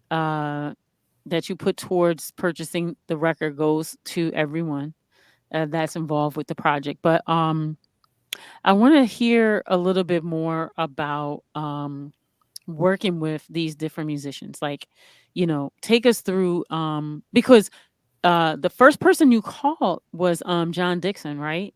Speaker 1: uh that you put towards purchasing the record goes to everyone that's involved with the project. But I want to hear a little bit more about working with these different musicians. Like, take us through because the first person you called was John Dixon, right?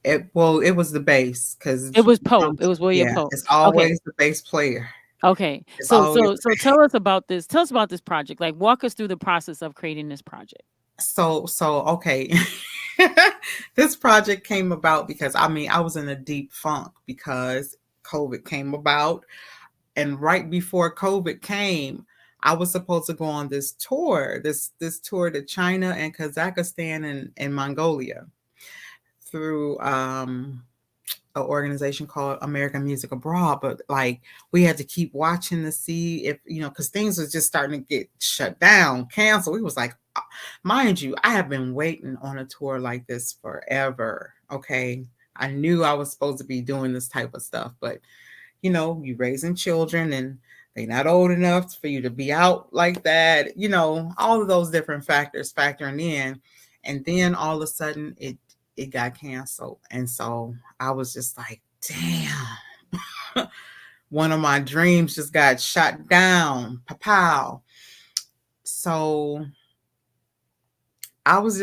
Speaker 2: It was the bass
Speaker 1: It
Speaker 2: because
Speaker 1: was Pope. It was William
Speaker 2: yeah,
Speaker 1: Pope.
Speaker 2: it's
Speaker 1: Okay.
Speaker 2: always the bass player.
Speaker 1: Okay.
Speaker 2: It's
Speaker 1: So
Speaker 2: always
Speaker 1: so so tell us about this. Tell us about this project. Like walk us through the process of creating this project.
Speaker 2: okay. This project came about because I was in a deep funk because COVID came about, and right before COVID came, I was supposed to go on this tour, this tour to China and Kazakhstan and Mongolia through an organization called American Music Abroad, but like we had to keep watching to see if because things was just starting to get shut down, canceled. We was like, mind you, I have been waiting on a tour like this forever. Okay, I knew I was supposed to be doing this type of stuff, but you raising children and they not old enough for you to be out like that. All of those different factors factoring in, and then all of a sudden it got canceled, and so I was just like, damn, one of my dreams just got shot down, pow. So I was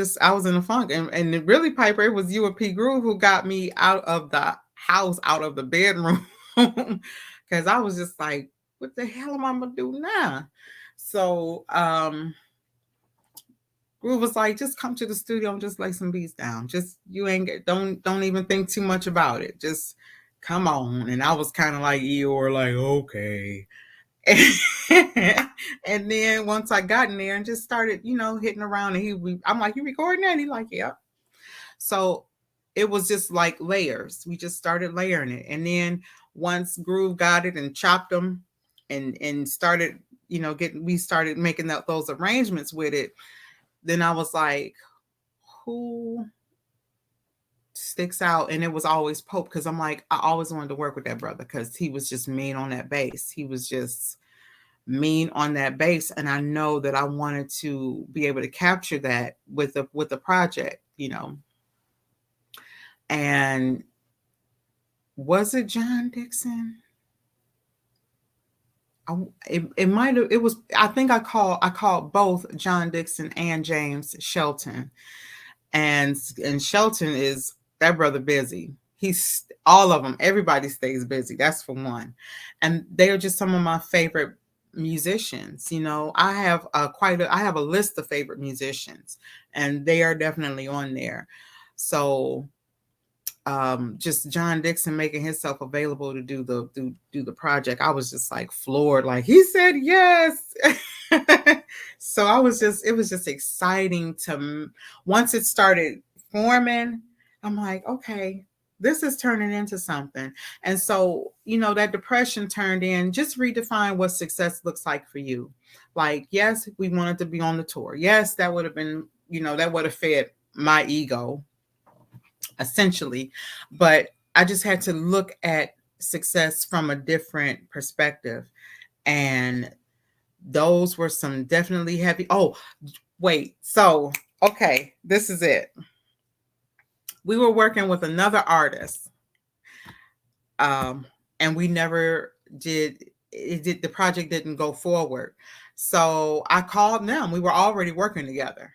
Speaker 2: in a funk, and it really, Piper, it was you and P Groove who got me out of the house, out of the bedroom, because I was just like, what the hell am I gonna do now? So Groove was like, just come to the studio and just lay some beats down. Just you ain't don't even think too much about it. Just come on. And I was kind of like Eeyore, like, okay. And then once I got in there and just started, hitting around, and I'm like, you recording that? And he like, yeah. So it was just like layers. We just started layering it, and then once Groove got it and chopped them, and started, we started making those arrangements with it. Then I was like, who sticks out? And it was always Pope, because I'm like, I always wanted to work with that brother because he was just mean on that bass. He was just mean on that bass, and I know that I wanted to be able to capture that with the project. And was it John Dixon? It might have, it was, I think I called both John Dixon and James Shelton, and Shelton is, that brother busy. He's all of them. Everybody stays busy. That's for one, and they are just some of my favorite musicians. I have a list of favorite musicians, and they are definitely on there. So just John Dixon making himself available to do the project, I was just like floored. Like, he said yes. So it was just exciting to once it started forming. I'm like, okay, this is turning into something. And so, that depression turned in, just redefine what success looks like for you. Like, yes, we wanted to be on the tour. Yes, that would have been, that would have fed my ego essentially. But I just had to look at success from a different perspective. And those were some definitely heavy. Oh, wait. So, okay, this is it. We were working with another artist, um, and we never did. It did, the project didn't go forward. So I called them. We were already working together.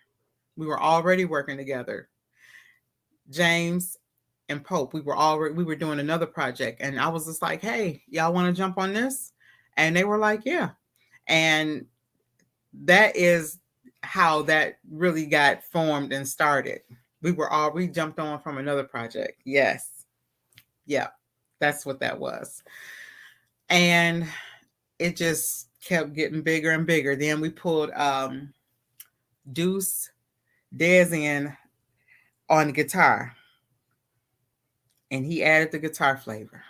Speaker 2: We were already working together. James and Pope. We were doing another project, and I was just like, "Hey, y'all want to jump on this?" And they were like, "Yeah." And that is how that really got formed and started. We jumped on from another project. Yes. Yeah. That's what that was. And it just kept getting bigger and bigger. Then we pulled Deuce Dez in on the guitar, and he added the guitar flavor.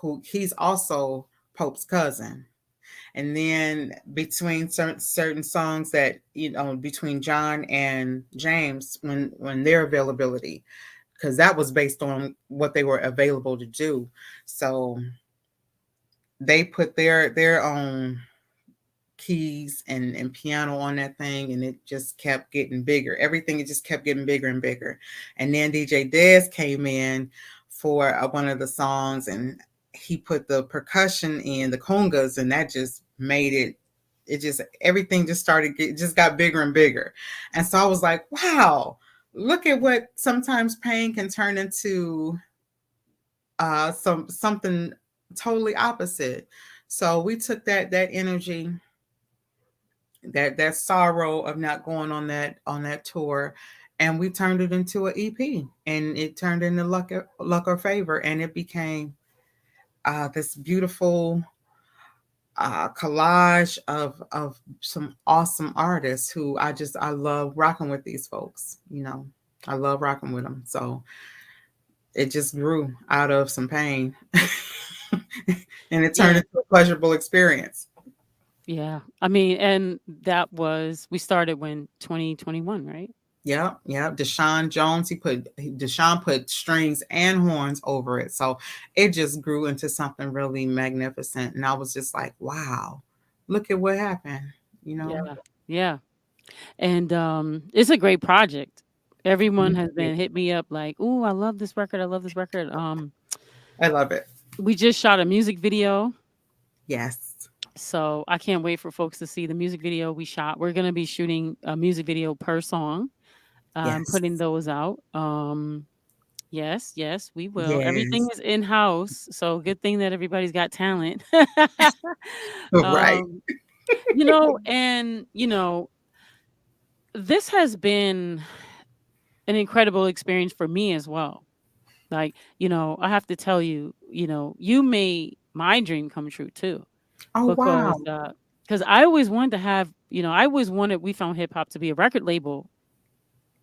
Speaker 2: Who he's also Pope's cousin. And then between certain songs that between John and James, when their availability, because that was based on what they were available to do. So they put their own keys and piano on that thing, and it just kept getting bigger. Everything, it just kept getting bigger and bigger. And then DJ Dez came in for one of the songs, and he put the percussion in the congas, and that just made it just, everything just just got bigger and bigger. And so I was like, wow, look at what sometimes pain can turn into something totally opposite. So we took that energy, that sorrow of not going on that tour, and we turned it into an EP, and it turned into luck or favor, and it became this beautiful collage of some awesome artists who I love rocking with these folks. I love rocking with them. So it just grew out of some pain, and it turned
Speaker 1: Yeah.
Speaker 2: into a pleasurable experience.
Speaker 1: Yeah. I mean, and that was we started when 2021, right?
Speaker 2: Yeah, yeah. Deshaun Jones, Deshaun put strings and horns over it. So it just grew into something really magnificent. And I was just like, wow, look at what happened, you know?
Speaker 1: Yeah. Yeah. And it's a great project. Everyone
Speaker 2: Thank
Speaker 1: has
Speaker 2: you.
Speaker 1: been hit me up like, "Ooh, I love this record. I love this record."
Speaker 2: I love it.
Speaker 1: We just shot a music video,
Speaker 2: Yes.
Speaker 1: so I can't wait for folks to see the music video we shot. We're going to be shooting a music video per song.
Speaker 2: Yes.
Speaker 1: Putting those out. Yes, yes, we will. Everything
Speaker 2: Yes.
Speaker 1: is in house, so good thing that everybody's got talent.
Speaker 2: Right.
Speaker 1: um, and this has been an incredible experience for me as well. Like, I have to tell you, you made my dream come true too.
Speaker 2: Oh, wow.
Speaker 1: Because I always wanted to have, I always wanted We Found Hip Hop to be a record label,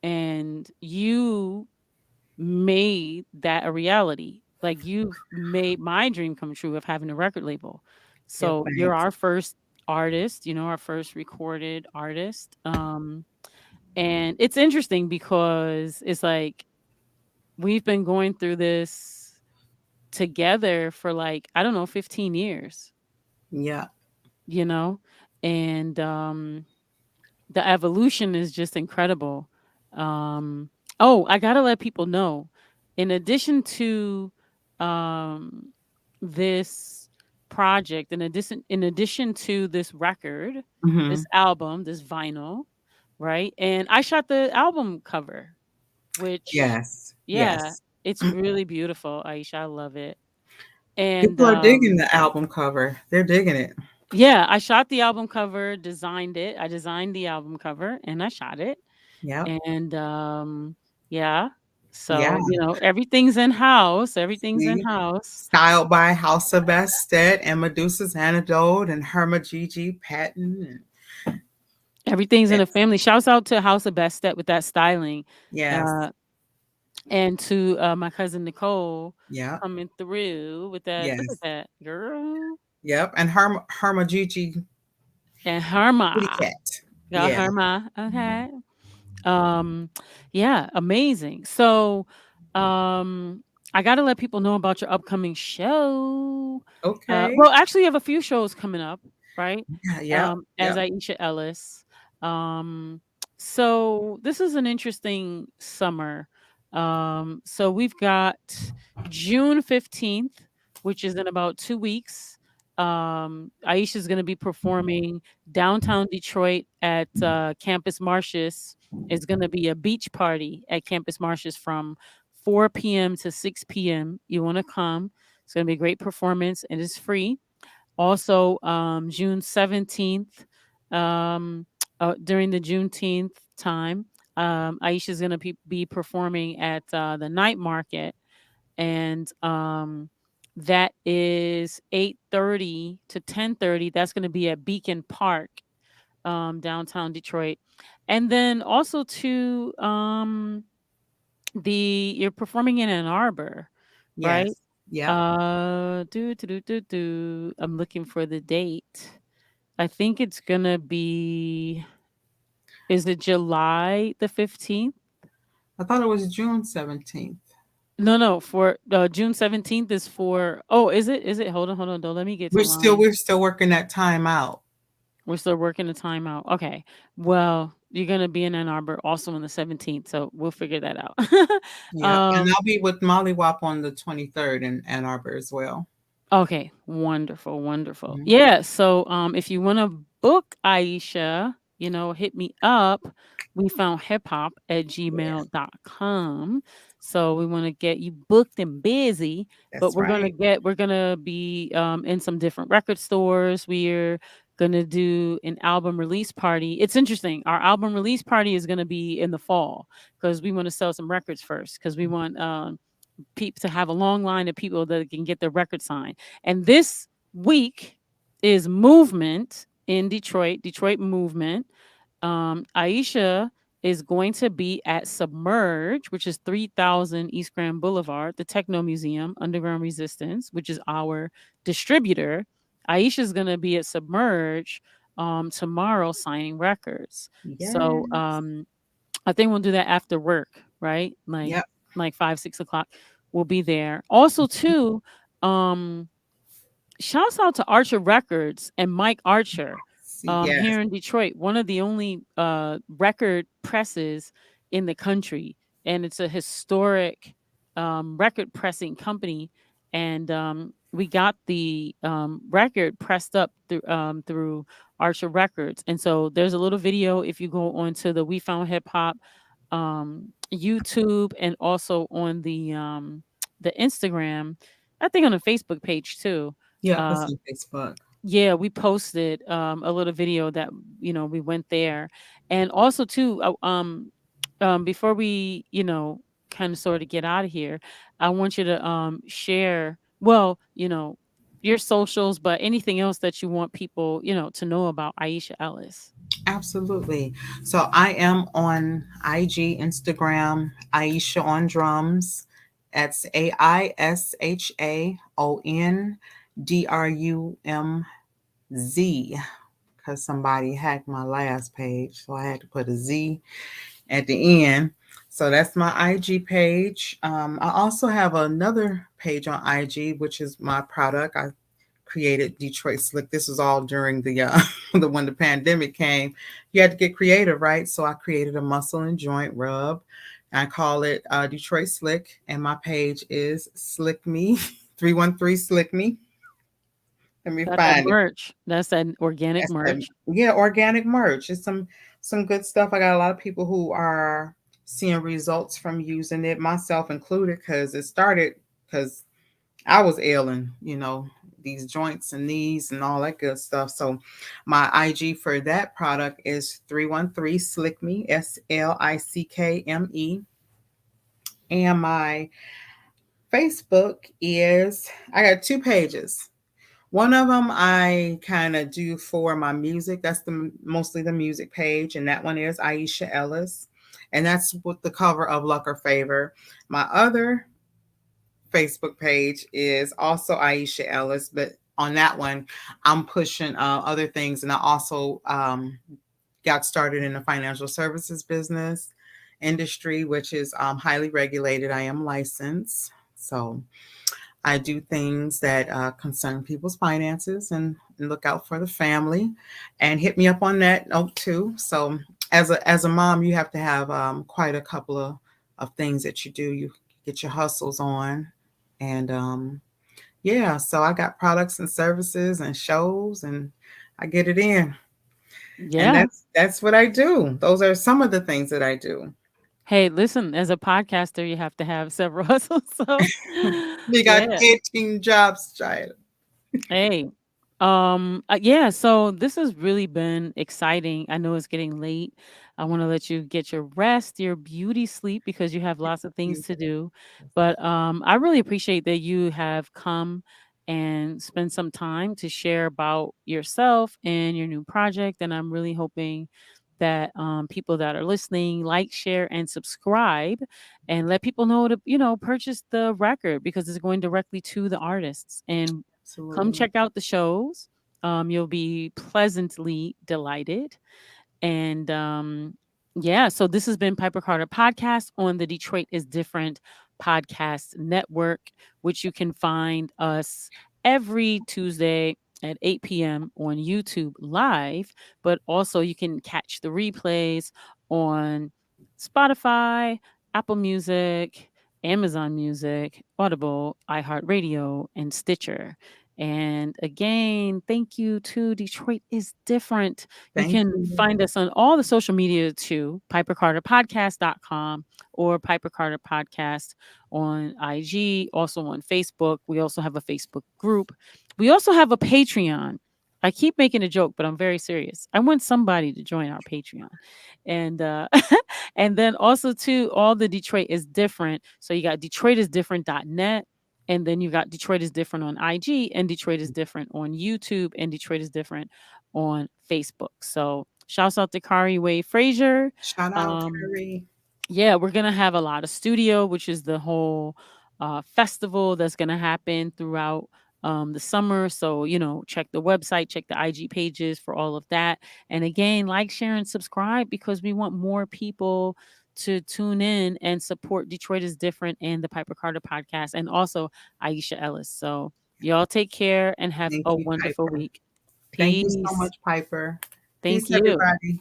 Speaker 1: and you made that a reality. Like, you've made my dream come true of having a record label.
Speaker 2: Yeah,
Speaker 1: So you're
Speaker 2: thanks.
Speaker 1: our first artist, our first recorded artist. And it's interesting because it's like we've been going through this together for like, I don't know, 15 years,
Speaker 2: Yeah.
Speaker 1: you know? And the evolution is just incredible. Um oh, I got to let people know, in addition to um this project, in addition to this record,
Speaker 2: Hmm.
Speaker 1: this album, this vinyl, right? And I shot the album cover, which,
Speaker 2: Yes.
Speaker 1: yeah,
Speaker 2: Yes.
Speaker 1: it's really beautiful, Aisha. I love it. And
Speaker 2: People are digging the album cover. They're digging it.
Speaker 1: yeah, I shot the album cover, designed it. I designed the album cover and I shot it.
Speaker 2: Yep.
Speaker 1: And yeah.
Speaker 2: Yeah.
Speaker 1: So, everything's in house. Everything's in
Speaker 2: See?
Speaker 1: house.
Speaker 2: Styled by House of Bastet and Medusa's Antidote and Herma Gigi Patton.
Speaker 1: Everything's in
Speaker 2: And
Speaker 1: a family. Shouts out to House of Bastet with that styling.
Speaker 2: yes.
Speaker 1: Uh And to my cousin Nicole
Speaker 2: Yep.
Speaker 1: coming through with that. Look at
Speaker 2: Yes.
Speaker 1: that girl
Speaker 2: Yep. And Herma
Speaker 1: and
Speaker 2: Kitty
Speaker 1: Herma.
Speaker 2: Cat.
Speaker 1: Got
Speaker 2: Yeah.
Speaker 1: Herma. Okay. Um, yeah, amazing. So, um, I gotta let people know about your upcoming show.
Speaker 2: Okay.
Speaker 1: Well, actually, you have a few shows coming up, right?
Speaker 2: Yeah. Yep.
Speaker 1: As
Speaker 2: Yep.
Speaker 1: Aisha Ellis. Um, so this is an interesting summer. So we've got June 15th, which is in about 2 weeks. Aisha's going to be performing downtown Detroit at Campus Martius. It's going to be a beach party at Campus Martius from 4 p.m. to 6 p.m. You want to come. It's going to be a great performance and it's free. Also, June 17th, um, during the Juneteenth time, Aisha's going to be performing at the night market. And that is 8:30 to 10:30. That's going to be at Beacon Park, downtown Detroit. And then also to you're performing in Ann Arbor, right?
Speaker 2: Yes. Yep.
Speaker 1: I'm looking for the date. I think it's gonna be, is it July the 15th?
Speaker 2: I thought it was June 17th.
Speaker 1: No, no, for June 17th is for, oh, is it? Is it? Hold on, don't let me get to lying.
Speaker 2: We're still working that time out.
Speaker 1: We're still working the time out. Okay. Well, you're gonna be in Ann Arbor also on the 17th, so we'll figure that out.
Speaker 2: Yep. And
Speaker 1: um
Speaker 2: I'll be with Molly Wop on the 23rd in Ann Arbor as well.
Speaker 1: Okay, wonderful, wonderful.
Speaker 2: Mhm.
Speaker 1: Yeah, so if you want to book Aisha, hit me up. We found hip hop at
Speaker 2: Yeah,
Speaker 1: gmail.com. So we want to get you booked and busy, but
Speaker 2: that's right.
Speaker 1: we're gonna be in some different record stores. We're gonna do an album release party. It's interesting. Our album release party is gonna be in the fall because we want to sell some records first because we want people to have a long line of people that can get their record signed. And this week is movement in Detroit, Detroit movement. Aisha is going to be at Submerge, which is 3000 East Grand Boulevard, the Techno Museum, Underground Resistance, which is our distributor. Aisha is going to be at Submerge tomorrow signing records. So
Speaker 2: Yes.
Speaker 1: I think we'll do that after work, right?
Speaker 2: Yep.
Speaker 1: Like 5, 6 o'clock. We'll be there. Also, too, um, shouts out to Archer Records and Mike Archer,
Speaker 2: See, yes.
Speaker 1: here in Detroit, one of the only record presses in the country, and it's a historic record pressing company. And we got the record pressed up through Archer Records, and so there's a little video if you go onto the We Found Hip Hop YouTube and also on the Instagram, I think on the Facebook page too.
Speaker 2: Yep. It's
Speaker 1: Uh
Speaker 2: on Facebook.
Speaker 1: yeah, we posted a little video that we went there. And also too before we, kind of sort of get out of here, I want you to share, well, your socials, but anything else that you want people, to know about Aisha Ellis.
Speaker 2: Absolutely. So I am on IG, Instagram, Aisha on drums. That's AISHAONDRUMZ because somebody hacked my last page. So I had to put a Z at the end. So that's my IG page. I also have another page on IG, which is my product. I created Detroit Slick. This was all during the the when the pandemic came. You had to get creative, right? So I created a muscle and joint rub. I call it Detroit Slick, and my page is Slick Me 313 Slick Me. Let me
Speaker 1: That's that
Speaker 2: find it.
Speaker 1: merch. That's that organic
Speaker 2: That's the,
Speaker 1: merch.
Speaker 2: yeah, organic merch. It's some good stuff. I got a lot of people who are seeing results from using it, myself included, because it started because I was ailing, these joints and knees and all that good stuff. So my IG for that product is 313 Slick Me, SLICKME. And my Facebook is, I got two pages. One of them I kind of do for my music. That's mostly the music page, and that one is Aisha Ellis. And that's what the cover of Luck or Favor. My other Facebook page is also Aisha Ellis, but on that one, I'm pushing other things, and I also got started in the financial services business industry, which is highly regulated. I am licensed, so I do things that concern people's finances and look out for the family. And hit me up on that note too. So as a mom, you have to have quite a couple of things that you do. You get your hustles on, and yeah. So I got products and services and shows, and I get it in. And
Speaker 1: Yeah.
Speaker 2: that's what I do. Those are some of the things that I do.
Speaker 1: Hey, listen, as a podcaster, you have to have several hustles. So,
Speaker 2: We got
Speaker 1: yeah.
Speaker 2: 18 jobs, child.
Speaker 1: Hey, yeah, so this has really been exciting. I know it's getting late. I want to let you get your rest, your beauty sleep because you have lots of things
Speaker 2: You.
Speaker 1: to do. But I really appreciate that you have come and spend some time to share about yourself and your new project. And I'm really hoping that people that are listening like, share, and subscribe, and let people know to purchase the record because it's going directly to the artists. And come
Speaker 2: Absolutely.
Speaker 1: check out the shows. You'll be pleasantly delighted. And yeah, so this has been Piper Carter Podcast on the Detroit is Different podcast network, which you can find us every Tuesday at 8 p.m. on YouTube live, but also you can catch the replays on Spotify, Apple Music, Amazon Music, Audible, iHeartRadio, and Stitcher. And again, thank you to Detroit is Different. You
Speaker 2: Thank
Speaker 1: can
Speaker 2: you.
Speaker 1: find us on all the social media too, pipercarterpodcast.com or Piper Carter Podcast on IG, also on Facebook. We also have a Facebook group. We also have a Patreon. I keep making a joke, but I'm very serious. I want somebody to join our Patreon. And and then also too, all the Detroit is different. So you got detroitisdifferent.net, and then you got Detroit is Different on IG, and Detroit is Different on YouTube, and Detroit is Different on Facebook. So shouts out to Kari Wade Frazier.
Speaker 2: Shout out,
Speaker 1: Um,
Speaker 2: Carrie.
Speaker 1: yeah, we're gonna have a lot of studio, which is the whole festival that's gonna happen throughout the summer. So check the website, check the IG pages for all of that. And again, like, share, and subscribe because we want more people to tune in and support Detroit is Different and the Piper Carter podcast, and also Aisha Ellis. So y'all take care and have
Speaker 2: Thank
Speaker 1: a
Speaker 2: you,
Speaker 1: wonderful
Speaker 2: Piper.
Speaker 1: week.
Speaker 2: Thank you so
Speaker 1: Peace.
Speaker 2: much, Piper. Peace,
Speaker 1: Thank you.
Speaker 2: everybody.